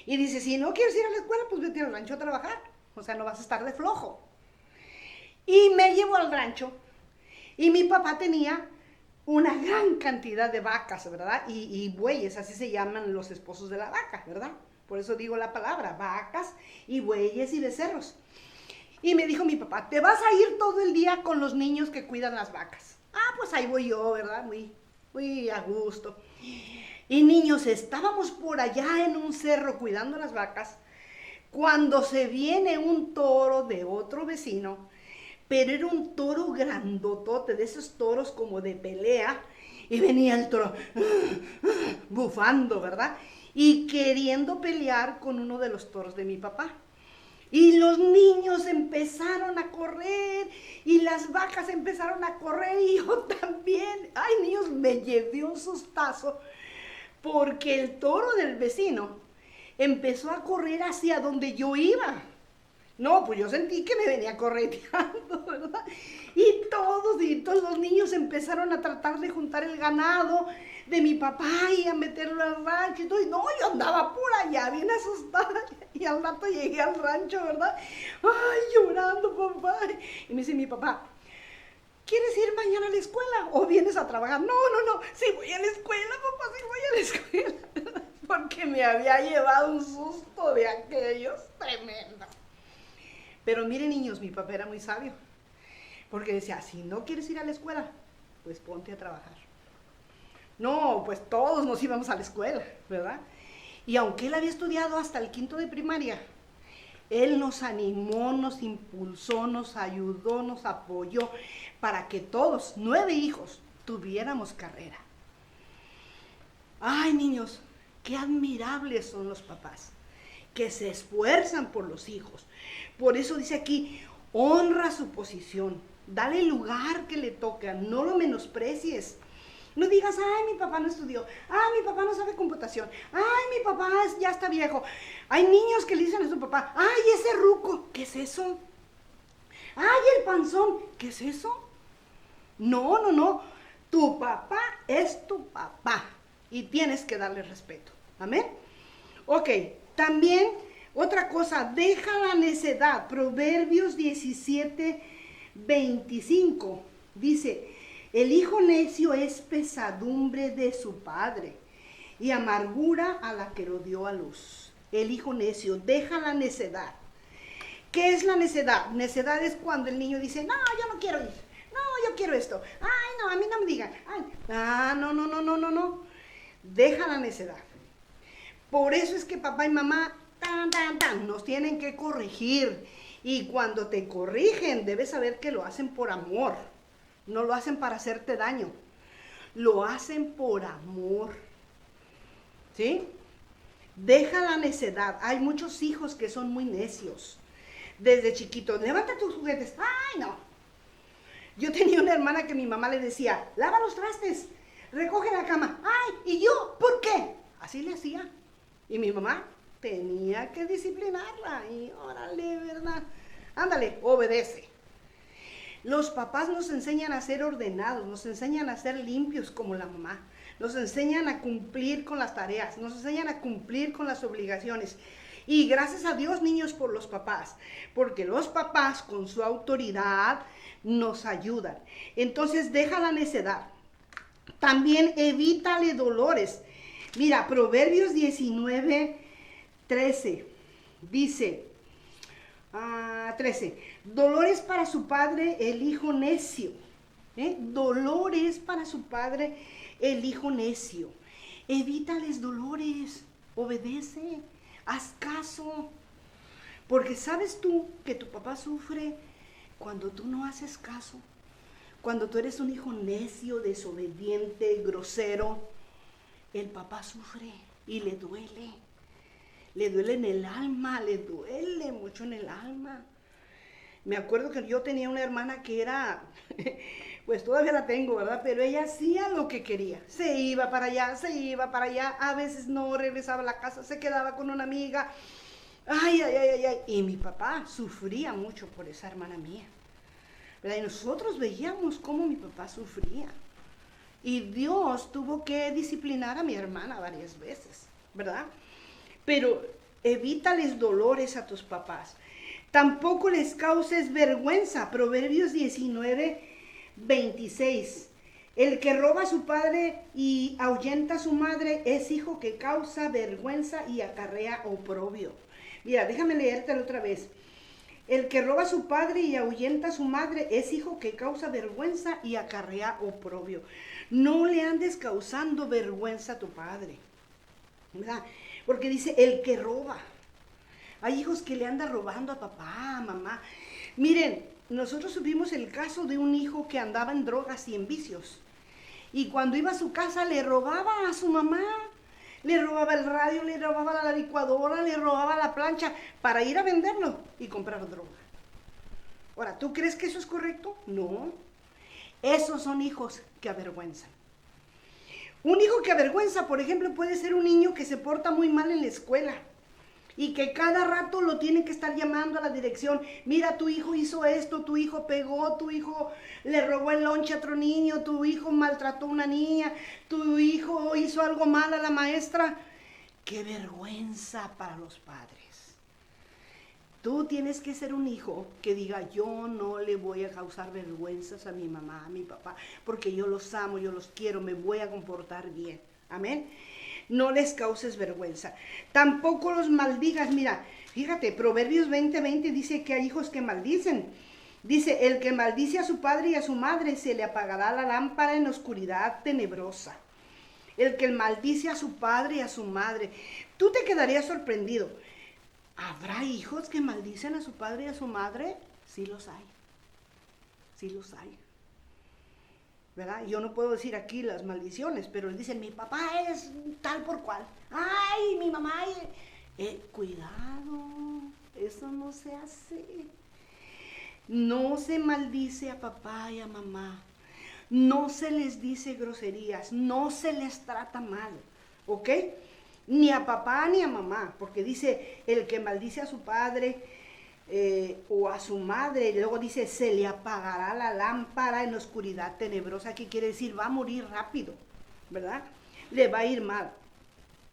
Y dice, si no quieres ir a la escuela, pues vete al rancho a trabajar. O sea, no vas a estar de flojo. Y me llevó al rancho. Y mi papá tenía una gran cantidad de vacas, ¿verdad? Y bueyes, así se llaman los esposos de la vaca, ¿verdad? Por eso digo la palabra, vacas y bueyes y becerros. Y me dijo mi papá, te vas a ir todo el día con los niños que cuidan las vacas. Ah, pues ahí voy yo, ¿verdad? Muy a gusto. Y niños, estábamos por allá en un cerro cuidando las vacas, cuando se viene un toro de otro vecino, pero era un toro grandotote, de esos toros como de pelea, y venía el toro bufando, ¿verdad? Y queriendo pelear con uno de los toros de mi papá. Y los niños empezaron a correr y las vacas empezaron a correr y yo también. Ay, niños, me llevé un sustazo porque el toro del vecino empezó a correr hacia donde yo iba. No, pues yo sentí que me venía correteando, ¿verdad? Y todos los niños empezaron a tratar de juntar el ganado de mi papá y a meterlo al rancho y todo. Y no, yo andaba por allá bien asustada. Y al rato llegué al rancho, ¿verdad? Ay, llorando, papá. Y me dice mi papá, ¿quieres ir mañana a la escuela o vienes a trabajar? No, sí voy a la escuela, papá, sí voy a la escuela. Porque me había llevado un susto de aquellos tremendo. Pero miren, niños, mi papá era muy sabio, porque decía, si no quieres ir a la escuela, pues ponte a trabajar. No, pues todos nos íbamos a la escuela, ¿verdad? Y aunque él había estudiado hasta el 5º de primaria, él nos animó, nos impulsó, nos ayudó, nos apoyó para que todos, 9 hijos, tuviéramos carrera. Ay, niños, qué admirables son los papás, que se esfuerzan por los hijos. Por eso dice aquí, honra su posición, dale el lugar que le toca, no lo menosprecies. No digas, ay, mi papá no estudió, ay, mi papá no sabe computación, ay, mi papá ya está viejo. Hay niños que le dicen a su papá, ay, ese ruco, ¿qué es eso? Ay, el panzón, ¿qué es eso? No, tu papá es tu papá y tienes que darle respeto. Amén. Ok, también otra cosa, deja la necedad. Proverbios 17:25 dice, el hijo necio es pesadumbre de su padre y amargura a la que lo dio a luz. El hijo necio, deja la necedad. ¿Qué es la necedad? Necedad es cuando el niño dice, no, yo no quiero ir. No, yo quiero esto. Ay, no, a mí no me digan. Ay, no. Deja la necedad. Por eso es que papá y mamá nos tienen que corregir. Y cuando te corrigen, debes saber que lo hacen por amor. No lo hacen para hacerte daño. Lo hacen por amor. ¿Sí? Deja la necedad. Hay muchos hijos que son muy necios. Desde chiquitos, levanta tus juguetes. Ay, no. Yo tenía una hermana que mi mamá le decía, lava los trastes, recoge la cama. Ay, ¿y yo? ¿Por qué? Así le hacía. Y mi mamá tenía que disciplinarla. Y órale, ¿verdad? Ándale, obedece. Los papás nos enseñan a ser ordenados, nos enseñan a ser limpios como la mamá. Nos enseñan a cumplir con las tareas, nos enseñan a cumplir con las obligaciones. Y gracias a Dios, niños, por los papás, porque los papás con su autoridad nos ayudan. Entonces, deja la necedad. También evítale dolores. Mira, Proverbios 19:13 dice, 13, dolores para su padre el hijo necio. Dolores para su padre el hijo necio. Evítales dolores, obedece. Haz caso, porque sabes tú que tu papá sufre cuando tú no haces caso, cuando tú eres un hijo necio, desobediente, grosero. El papá sufre y le duele en el alma, le duele mucho en el alma. Me acuerdo que yo tenía una hermana que era, pues todavía la tengo, ¿verdad? Pero ella hacía lo que quería. Se iba para allá, a veces no regresaba a la casa, se quedaba con una amiga. Ay. Y mi papá sufría mucho por esa hermana mía. ¿verdad? Y nosotros veíamos cómo mi papá sufría. Y Dios tuvo que disciplinar a mi hermana varias veces, ¿verdad? Pero evítales dolores a tus papás. Tampoco les causes vergüenza. Proverbios 19:26. El que roba a su padre y ahuyenta a su madre es hijo que causa vergüenza y acarrea oprobio. Mira, déjame leértelo otra vez. El que roba a su padre y ahuyenta a su madre es hijo que causa vergüenza y acarrea oprobio. No le andes causando vergüenza a tu padre, ¿verdad? Porque dice el que roba. Hay hijos que le andan robando a papá, a mamá. Miren, nosotros supimos el caso de un hijo que andaba en drogas y en vicios. Y cuando iba a su casa le robaba a su mamá. Le robaba el radio, le robaba la licuadora, le robaba la plancha para ir a venderlo y comprar droga. Ahora, ¿tú crees que eso es correcto? No. Esos son hijos que avergüenzan. Un hijo que avergüenza, por ejemplo, puede ser un niño que se porta muy mal en la escuela y que cada rato lo tienen que estar llamando a la dirección. Mira, tu hijo hizo esto, tu hijo pegó, tu hijo le robó el lonche a otro niño, tu hijo maltrató a una niña, tu hijo hizo algo mal a la maestra. ¡Qué vergüenza para los padres! Tú tienes que ser un hijo que diga, yo no le voy a causar vergüenzas a mi mamá, a mi papá, porque yo los amo, yo los quiero, me voy a comportar bien. Amén. No les causes vergüenza. Tampoco los maldigas. Mira, fíjate, Proverbios 20:20 dice que hay hijos que maldicen. Dice, el que maldice a su padre y a su madre se le apagará la lámpara en oscuridad tenebrosa. El que maldice a su padre y a su madre. Tú te quedarías sorprendido. ¿Habrá hijos que maldicen a su padre y a su madre? Sí los hay. Sí los hay. ¿Verdad? Yo no puedo decir aquí las maldiciones, pero dicen, mi papá es tal por cual. ¡Ay, mi mamá! Cuidado, eso no se hace. No se maldice a papá y a mamá. No se les dice groserías, no se les trata mal, ¿ok? Ni a papá ni a mamá, porque dice, el que maldice a su padre o a su madre, y luego dice, se le apagará la lámpara en la oscuridad tenebrosa, que quiere decir, va a morir rápido, ¿verdad? Le va a ir mal.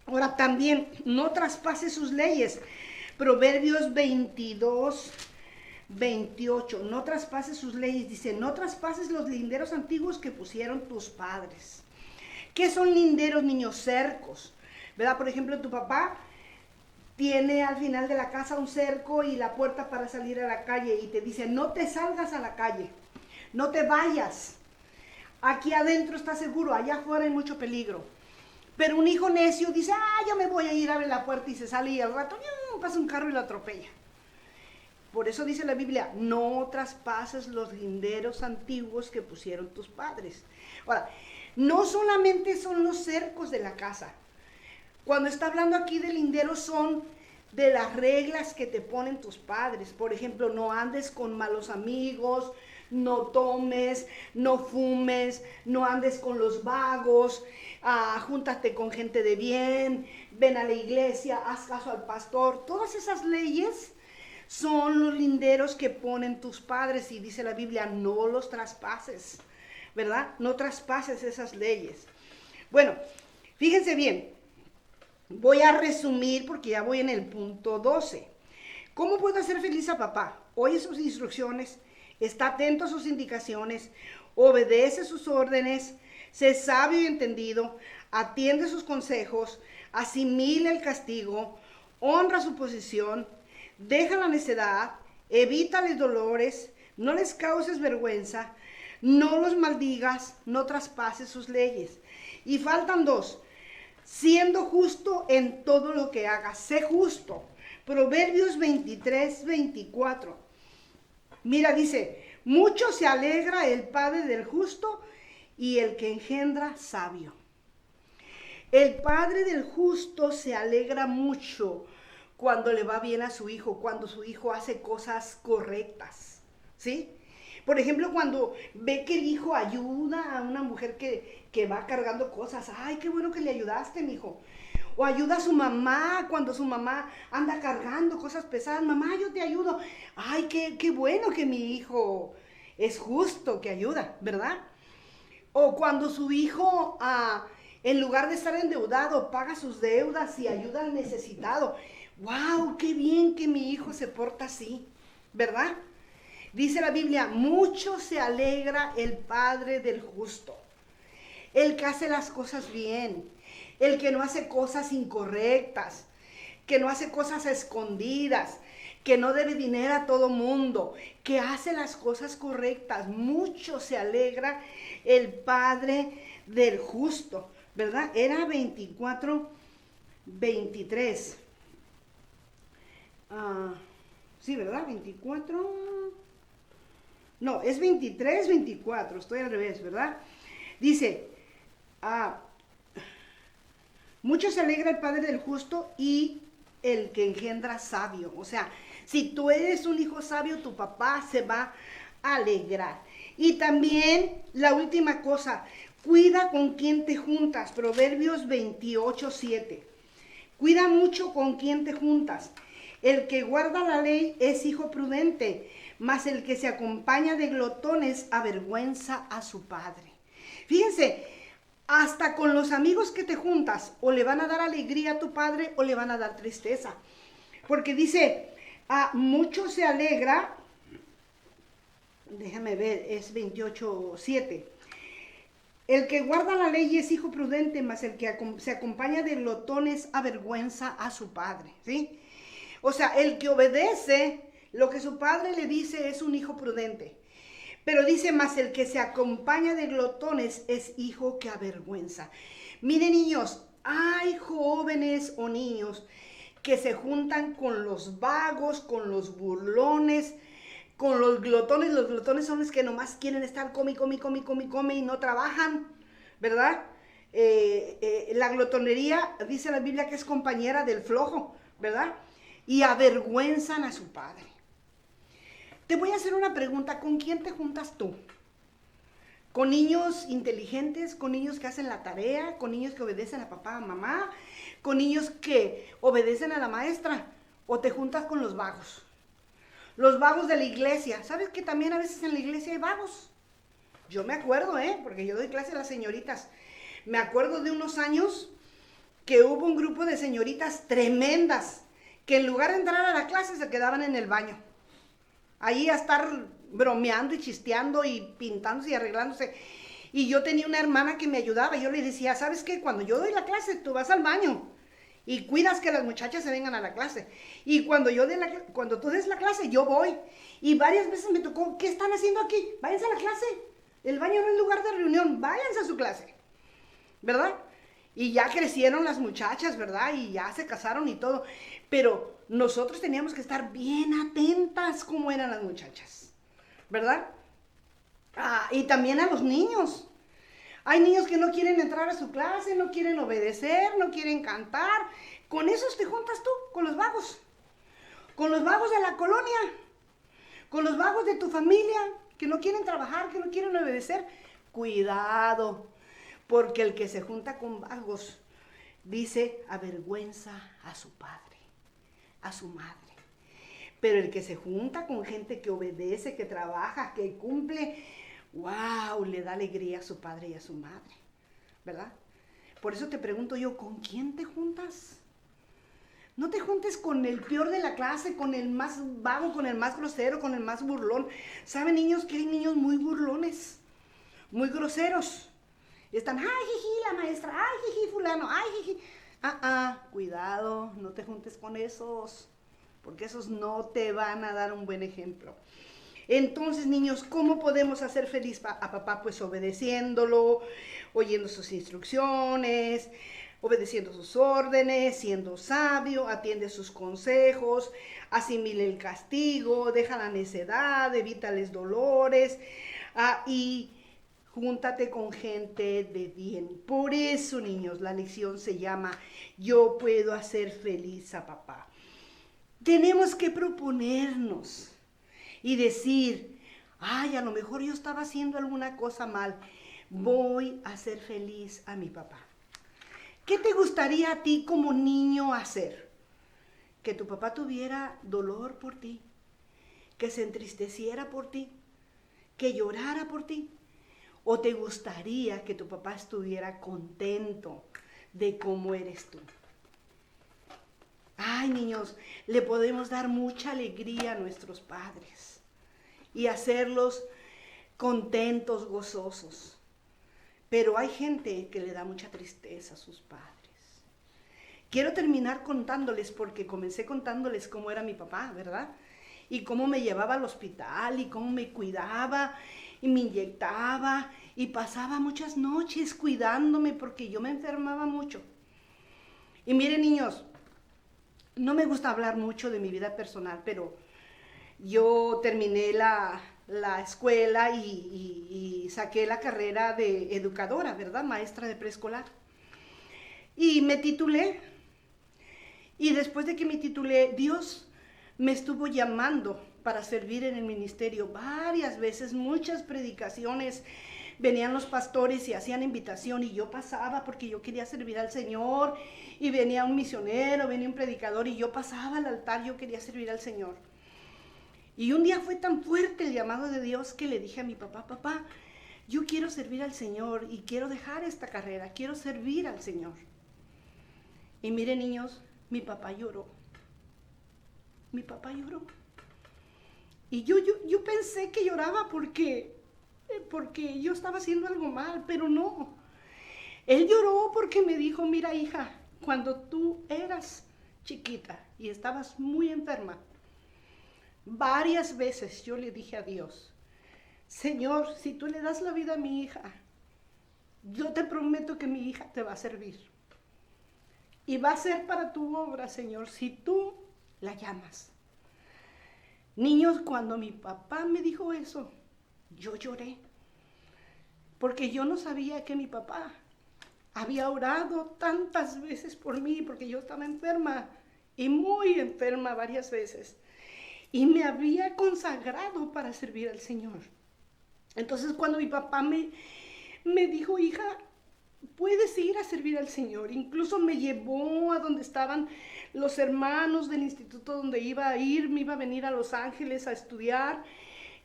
Ahora también, no traspase sus leyes. Proverbios 22:28, no traspases sus leyes, dice, no traspases los linderos antiguos que pusieron tus padres. ¿Qué son linderos, niños? Cercos, ¿verdad? Por ejemplo, tu papá tiene al final de la casa un cerco y la puerta para salir a la calle y te dice, no te salgas a la calle, no te vayas, aquí adentro está seguro, allá afuera hay mucho peligro. Pero un hijo necio dice, yo me voy a ir, abre la puerta y se sale y al rato pasa un carro y lo atropella. Por eso dice la Biblia, no traspases los linderos antiguos que pusieron tus padres. Ahora, no solamente son los cercos de la casa. Cuando está hablando aquí de linderos son de las reglas que te ponen tus padres. Por ejemplo, no andes con malos amigos, no tomes, no fumes, no andes con los vagos, júntate con gente de bien, ven a la iglesia, haz caso al pastor. Todas esas leyes son los linderos que ponen tus padres y dice la Biblia, no los traspases, ¿verdad? No traspases esas leyes. Bueno, fíjense bien, voy a resumir porque ya voy en el punto 12. ¿Cómo puedo hacer feliz a papá? Oye sus instrucciones, está atento a sus indicaciones, obedece sus órdenes, sé sabio y entendido, atiende sus consejos, asimila el castigo, honra su posición, deja la necedad, evítales dolores, no les causes vergüenza, no los maldigas, no traspases sus leyes. Y faltan dos, siendo justo en todo lo que hagas, sé justo. Proverbios 23:24. Mira, dice, mucho se alegra el padre del justo y el que engendra sabio. El padre del justo se alegra mucho cuando le va bien a su hijo, cuando su hijo hace cosas correctas, ¿sí? Por ejemplo, cuando ve que el hijo ayuda a una mujer que va cargando cosas, ¡ay, qué bueno que le ayudaste, mijo! O ayuda a su mamá cuando su mamá anda cargando cosas pesadas, mamá, yo te ayudo. ¡Ay, qué bueno que mi hijo es justo, que ayuda, ¿verdad? O cuando su hijo, en lugar de estar endeudado, paga sus deudas y ayuda al necesitado. ¡Wow! ¡Qué bien que mi hijo se porta así! ¿Verdad? Dice la Biblia, mucho se alegra el Padre del justo. El que hace las cosas bien, el que no hace cosas incorrectas, que no hace cosas escondidas, que no debe dinero a todo mundo, que hace las cosas correctas. Mucho se alegra el Padre del justo, ¿verdad? Era 24, 23. Sí, ¿verdad? 24. No, es 23, 24. Estoy al revés, ¿verdad? Dice, mucho se alegra el Padre del justo y el que engendra sabio. O sea, si tú eres un hijo sabio, tu papá se va a alegrar. Y también la última cosa, cuida con quién te juntas. Proverbios 28, 7. Cuida mucho con quién te juntas. El que guarda la ley es hijo prudente, mas el que se acompaña de glotones avergüenza a su padre. Fíjense, hasta con los amigos que te juntas, o le van a dar alegría a tu padre o le van a dar tristeza. Porque dice, mucho se alegra, déjame ver, es 28:7. El que guarda la ley es hijo prudente, mas el que se acompaña de glotones avergüenza a su padre, ¿sí? O sea, el que obedece lo que su padre le dice es un hijo prudente. Pero dice, más el que se acompaña de glotones es hijo que avergüenza. Miren, niños, hay jóvenes o niños que se juntan con los vagos, con los burlones, con los glotones. Los glotones son los que nomás quieren estar come y no trabajan, ¿verdad? La glotonería, dice la Biblia, que es compañera del flojo, ¿verdad? Y avergüenzan a su padre. Te voy a hacer una pregunta, ¿con quién te juntas tú? ¿Con niños inteligentes? ¿Con niños que hacen la tarea? ¿Con niños que obedecen a papá, a mamá? ¿Con niños que obedecen a la maestra? ¿O te juntas con los vagos? Los vagos de la iglesia. ¿Sabes que también a veces en la iglesia hay vagos? Yo me acuerdo, porque yo doy clase a las señoritas. Me acuerdo de unos años que hubo un grupo de señoritas tremendas que en lugar de entrar a la clase se quedaban en el baño. Ahí a estar bromeando y chisteando y pintándose y arreglándose. Y yo tenía una hermana que me ayudaba. Yo le decía, ¿sabes qué? Cuando yo doy la clase, tú vas al baño y cuidas que las muchachas se vengan a la clase. Y cuando tú des la clase, yo voy. Y varias veces me tocó, ¿qué están haciendo aquí? Váyanse a la clase. El baño no es lugar de reunión. Váyanse a su clase. ¿Verdad? Y ya crecieron las muchachas, ¿verdad? Y ya se casaron y todo. Pero nosotros teníamos que estar bien atentas cómo eran las muchachas, ¿verdad? Y también a los niños. Hay niños que no quieren entrar a su clase, no quieren obedecer, no quieren cantar. Con esos te juntas tú, con los vagos. Con los vagos de la colonia. Con los vagos de tu familia, que no quieren trabajar, que no quieren obedecer. Cuidado, porque el que se junta con vagos, dice, avergüenza a su padre, a su madre. Pero el que se junta con gente que obedece, que trabaja, que cumple, wow, le da alegría a su padre y a su madre, ¿verdad? Por eso te pregunto yo, ¿con quién te juntas? No te juntes con el peor de la clase, con el más vago, con el más grosero, con el más burlón. ¿Saben, niños, que hay niños muy burlones, muy groseros? Están, ay, jiji, la maestra, ay, jiji, fulano, ay, jiji. Cuidado, no te juntes con esos, porque esos no te van a dar un buen ejemplo. Entonces, niños, ¿cómo podemos hacer feliz a papá? Pues obedeciéndolo, oyendo sus instrucciones, obedeciendo sus órdenes, siendo sabio, atiende sus consejos, asimile el castigo, deja la necedad, evítales dolores, y júntate con gente de bien. Por eso, niños, la lección se llama Yo puedo hacer feliz a papá. Tenemos que proponernos y decir, ay, a lo mejor yo estaba haciendo alguna cosa mal. Voy a hacer feliz a mi papá. ¿Qué te gustaría a ti como niño hacer? Que tu papá tuviera dolor por ti, que se entristeciera por ti, que llorara por ti? ¿O te gustaría que tu papá estuviera contento de cómo eres tú? Ay, niños, le podemos dar mucha alegría a nuestros padres y hacerlos contentos, gozosos. Pero hay gente que le da mucha tristeza a sus padres. Quiero terminar contándoles, porque comencé contándoles cómo era mi papá, ¿verdad? Y cómo me llevaba al hospital y cómo me cuidaba y me inyectaba y pasaba muchas noches cuidándome porque yo me enfermaba mucho. Y miren, niños, no me gusta hablar mucho de mi vida personal, pero yo terminé la escuela y saqué la carrera de educadora, ¿verdad? Maestra de preescolar. Y me titulé. Y después de que me titulé, Dios me estuvo llamando para servir en el ministerio varias veces, muchas predicaciones. Venían los pastores y hacían invitación y yo pasaba porque yo quería servir al Señor. Y venía un misionero, venía un predicador y yo pasaba al altar, yo quería servir al Señor. Y un día fue tan fuerte el llamado de Dios que le dije a mi papá, papá, yo quiero servir al Señor y quiero dejar esta carrera, quiero servir al Señor. Y miren, niños, mi papá lloró. Mi papá lloró. Y yo pensé que lloraba porque yo estaba haciendo algo mal, pero no. Él lloró porque me dijo, mira, hija, cuando tú eras chiquita y estabas muy enferma, varias veces yo le dije a Dios, Señor, si tú le das la vida a mi hija, yo te prometo que mi hija te va a servir. Y va a ser para tu obra, Señor, si tú la llamas. Niños, cuando mi papá me dijo eso, yo lloré. Porque yo no sabía que mi papá había orado tantas veces por mí, porque yo estaba enferma y muy enferma varias veces. Y me había consagrado para servir al Señor. Entonces cuando mi papá me dijo, hija, puedes ir a servir al Señor. Incluso me llevó a donde estaban los hermanos del instituto donde iba a ir, me iba a venir a Los Ángeles a estudiar.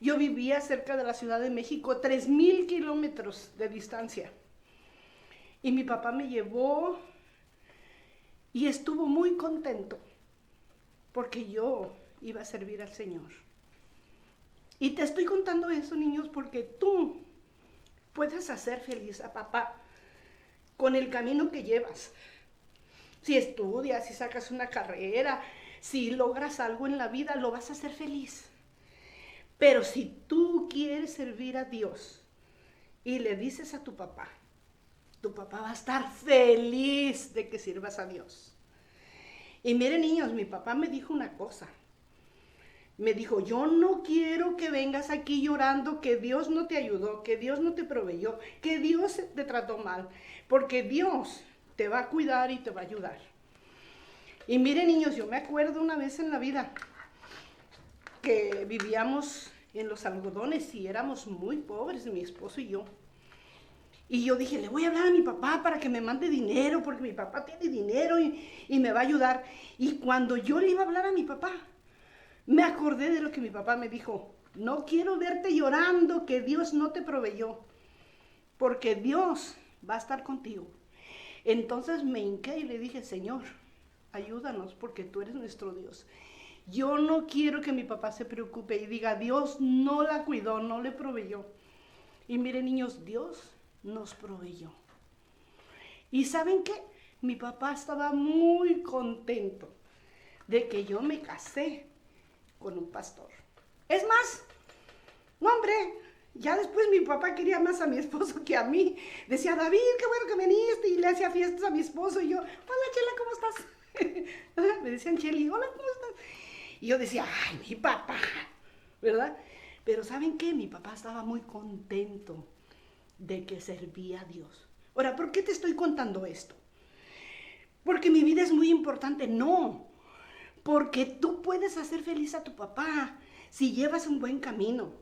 Yo vivía cerca de la Ciudad de México, 3,000 kilómetros de distancia. Y mi papá me llevó y estuvo muy contento porque yo iba a servir al Señor. Y te estoy contando eso, niños, porque tú puedes hacer feliz a papá con el camino que llevas. Si estudias, si sacas una carrera, si logras algo en la vida, lo vas a hacer feliz. Pero si tú quieres servir a Dios y le dices a tu papá va a estar feliz de que sirvas a Dios. Y miren, niños, mi papá me dijo una cosa. Me dijo, yo no quiero que vengas aquí llorando que Dios no te ayudó, que Dios no te proveyó, que Dios te trató mal, porque Dios te va a cuidar y te va a ayudar. Y miren, niños, yo me acuerdo una vez en la vida que vivíamos en los algodones y éramos muy pobres, mi esposo y yo. Y yo dije, le voy a hablar a mi papá para que me mande dinero, porque mi papá tiene dinero y me va a ayudar. Y cuando yo le iba a hablar a mi papá, me acordé de lo que mi papá me dijo. No quiero verte llorando que Dios no te proveyó, porque Dios va a estar contigo. Entonces me hinqué y le dije, Señor, ayúdanos porque tú eres nuestro Dios. Yo no quiero que mi papá se preocupe y diga, Dios no la cuidó, no le proveyó. Y miren, niños, Dios nos proveyó. ¿Y saben qué? Mi papá estaba muy contento de que yo me casé con un pastor. Es más, no, hombre, ya después mi papá quería más a mi esposo que a mí. Decía, David, qué bueno que viniste, y le hacía fiestas a mi esposo. Y yo, hola, Chela, ¿cómo estás? Me decían, Cheli, hola, ¿cómo estás? Y yo decía, ay, mi papá, ¿verdad? Pero ¿saben qué? Mi papá estaba muy contento de que servía a Dios. Ahora, ¿por qué te estoy contando esto? Porque mi vida es muy importante. No, porque tú puedes hacer feliz a tu papá si llevas un buen camino,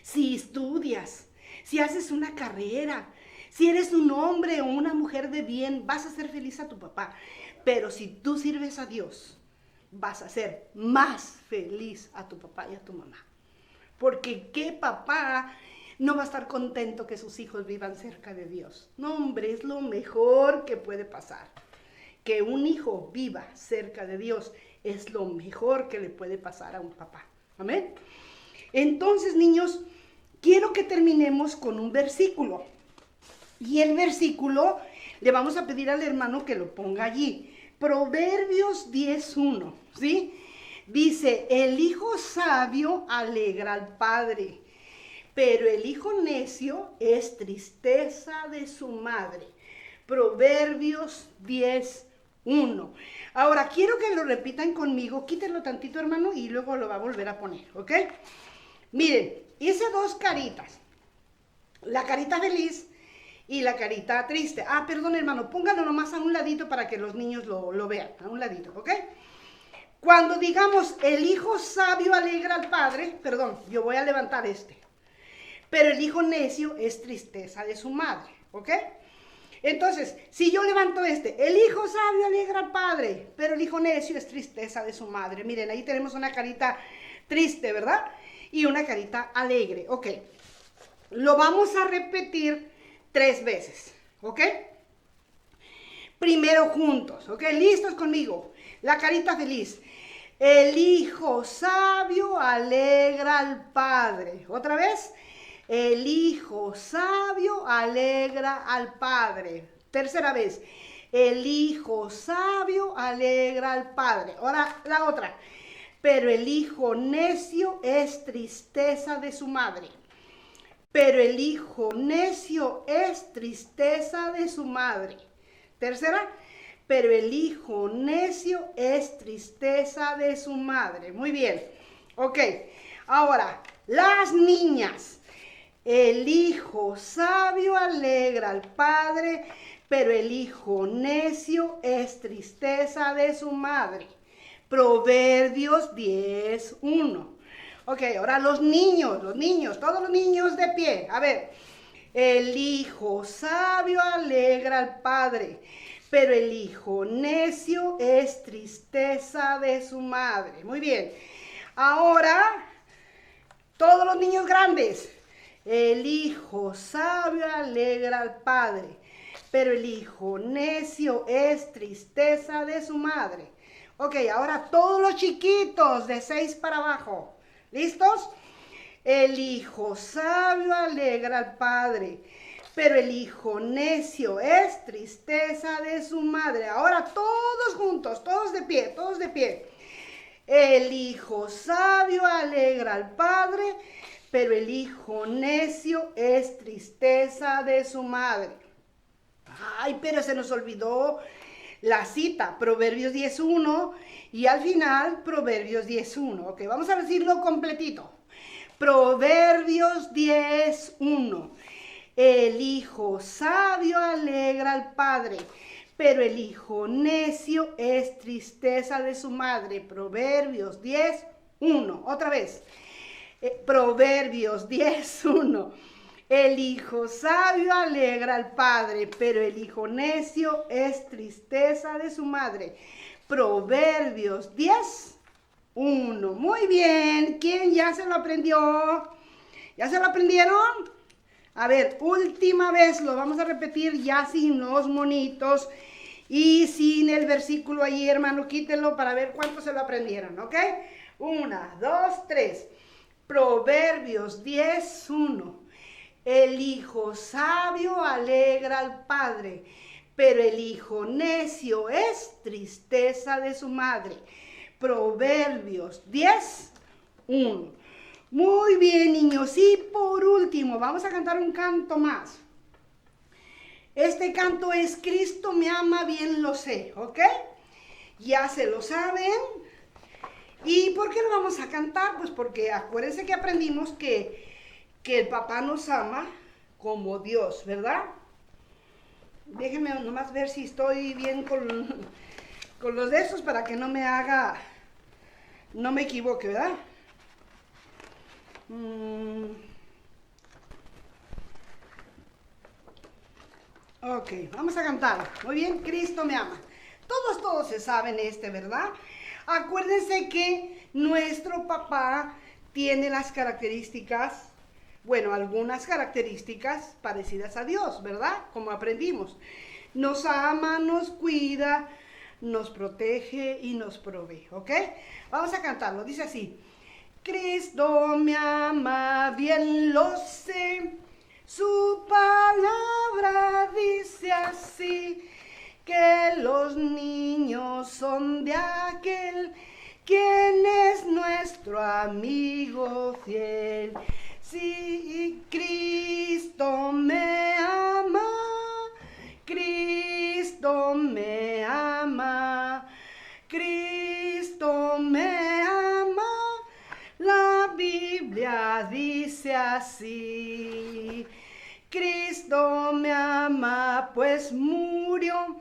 si estudias, si haces una carrera, si eres un hombre o una mujer de bien, vas a hacer feliz a tu papá. Pero si tú sirves a Dios, vas a hacer más feliz a tu papá y a tu mamá. Porque qué papá no va a estar contento que sus hijos vivan cerca de Dios. No, hombre, es lo mejor que puede pasar. Que un hijo viva cerca de Dios es lo mejor que le puede pasar a un papá. Amén. Entonces, niños, quiero que terminemos con un versículo. Y el versículo le vamos a pedir al hermano que lo ponga allí. Proverbios 10:1, ¿sí? Dice, el hijo sabio alegra al padre, pero el hijo necio es tristeza de su madre. Proverbios 10:1. Ahora, quiero que lo repitan conmigo. Quítenlo tantito, hermano, y luego lo va a volver a poner, ¿ok? Miren, hice dos caritas. La carita feliz y la carita triste. Ah, perdón, hermano, póngalo nomás a un ladito para que los niños lo vean. A un ladito, ¿ok? Cuando digamos, el hijo sabio alegra al padre, perdón, yo voy a levantar este. Pero el hijo necio es tristeza de su madre, ¿ok? Entonces, si yo levanto este, el hijo sabio alegra al padre, pero el hijo necio es tristeza de su madre. Miren, ahí tenemos una carita triste, ¿verdad? Y una carita alegre, ¿ok? Lo vamos a repetir 3 veces, ¿ok? Primero juntos, ¿ok? ¿Listos conmigo? La carita feliz. El hijo sabio alegra al padre. ¿Otra vez? El hijo sabio alegra al padre. Tercera vez. El hijo sabio alegra al padre. Ahora la otra. Pero el hijo necio es tristeza de su madre. Pero el hijo necio es tristeza de su madre. Tercera. Pero el hijo necio es tristeza de su madre. Muy bien. Ok. Ahora, las niñas. El hijo sabio alegra al padre, pero el hijo necio es tristeza de su madre. Proverbios 10:1. Ok, ahora los niños, todos los niños de pie. A ver, el hijo sabio alegra al padre, pero el hijo necio es tristeza de su madre. Muy bien. Ahora, todos los niños grandes. El hijo sabio alegra al padre, pero el hijo necio es tristeza de su madre. Ok, ahora todos los chiquitos de 6 para abajo. ¿Listos? El hijo sabio alegra al padre, pero el hijo necio es tristeza de su madre. Ahora todos juntos, todos de pie, todos de pie. El hijo sabio alegra al padre, pero el hijo necio es tristeza de su madre. Ay, pero se nos olvidó la cita, Proverbios 10:1, y al final Proverbios 10:1. Ok, vamos a decirlo completito. Proverbios 10:1. El hijo sabio alegra al padre, pero el hijo necio es tristeza de su madre. Proverbios 10:1. Otra vez. Proverbios 10:1. El hijo sabio alegra al padre, pero el hijo necio es tristeza de su madre. Proverbios 10:1. Muy bien. ¿Quién ya se lo aprendió? ¿Ya se lo aprendieron? A ver, última vez lo vamos a repetir ya sin los monitos y sin el versículo ahí, hermano. Quítenlo para ver cuántos se lo aprendieron, ¿ok? 1, 2, 3. Proverbios 10:1. El hijo sabio alegra al padre, pero el hijo necio es tristeza de su madre. Proverbios 10:1. Muy bien, niños. Y por último, vamos a cantar un canto más. Este canto es Cristo me ama, bien lo sé, ¿ok? Ya se lo saben. ¿Y por qué lo vamos a cantar? Pues porque acuérdense que aprendimos que el papá nos ama como Dios, ¿verdad? Déjenme nomás ver si estoy bien con los de estos para que no me equivoque, ¿verdad? Ok, vamos a cantar. Muy bien, Cristo me ama. Todos se saben ¿verdad? Acuérdense que nuestro papá tiene las características, bueno, algunas características parecidas a Dios, ¿verdad? Como aprendimos. Nos ama, nos cuida, nos protege y nos provee, ¿ok? Vamos a cantarlo, dice así. Cristo me ama, bien lo sé, su palabra dice así, que los niños son de aquel quien es nuestro amigo fiel. Si Cristo me ama, Cristo me ama, Cristo me ama, la Biblia dice así. Cristo me ama, pues murió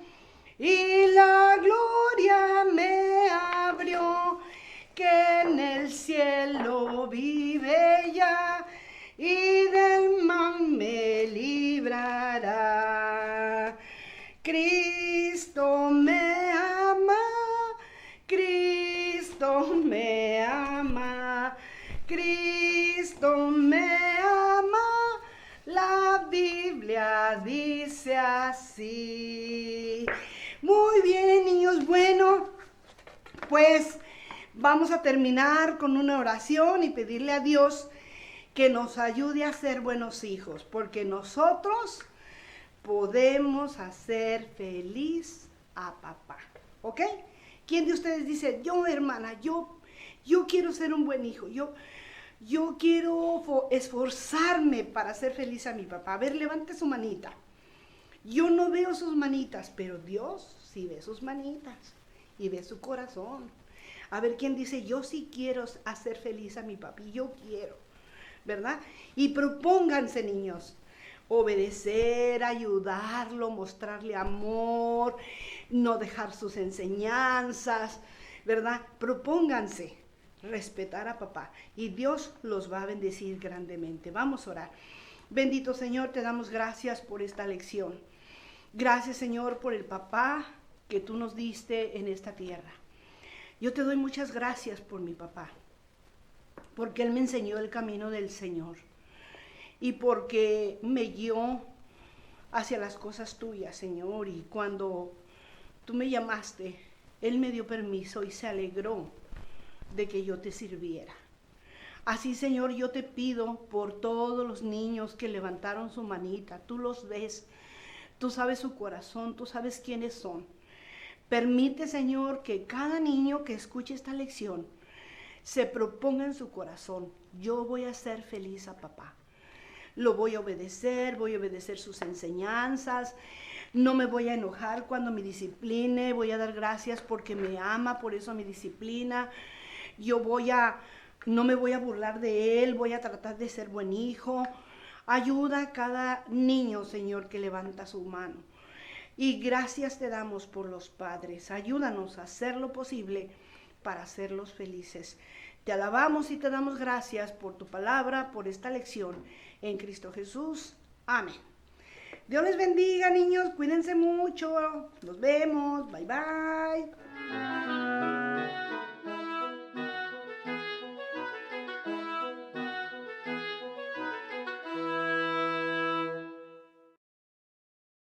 y la gloria me abrió, que en el cielo vive ya y del mal me librará. Cristo me ama, Cristo me ama, Cristo me ama, la Biblia dice así. Muy bien, niños, bueno, pues vamos a terminar con una oración y pedirle a Dios que nos ayude a ser buenos hijos, porque nosotros podemos hacer feliz a papá, ¿ok? ¿Quién de ustedes dice, yo hermana, yo quiero ser un buen hijo, yo quiero esforzarme para hacer feliz a mi papá? A ver, levante su manita. Yo no veo sus manitas, pero Dios sí ve sus manitas y ve su corazón. A ver, ¿quién dice, yo sí quiero hacer feliz a mi papi? Yo quiero, ¿verdad? Y propónganse, niños, obedecer, ayudarlo, mostrarle amor, no dejar sus enseñanzas, ¿verdad? Propónganse respetar a papá y Dios los va a bendecir grandemente. Vamos a orar. Bendito Señor, te damos gracias por esta lección. Gracias, Señor, por el papá que tú nos diste en esta tierra. Yo te doy muchas gracias por mi papá, porque él me enseñó el camino del Señor y porque me guió hacia las cosas tuyas, Señor. Y cuando tú me llamaste, él me dio permiso y se alegró de que yo te sirviera. Así, Señor, yo te pido por todos los niños que levantaron su manita. Tú los ves, tú sabes su corazón, tú sabes quiénes son. Permite, Señor, que cada niño que escuche esta lección se proponga en su corazón, yo voy a ser feliz a papá. Lo voy a obedecer sus enseñanzas, no me voy a enojar cuando me discipline, voy a dar gracias porque me ama, por eso me disciplina. No me voy a burlar de él, voy a tratar de ser buen hijo. Ayuda a cada niño, Señor, que levanta su mano. Y gracias te damos por los padres. Ayúdanos a hacer lo posible para hacerlos felices. Te alabamos y te damos gracias por tu palabra, por esta lección. En Cristo Jesús. Amén. Dios les bendiga, niños. Cuídense mucho. Nos vemos. Bye, bye.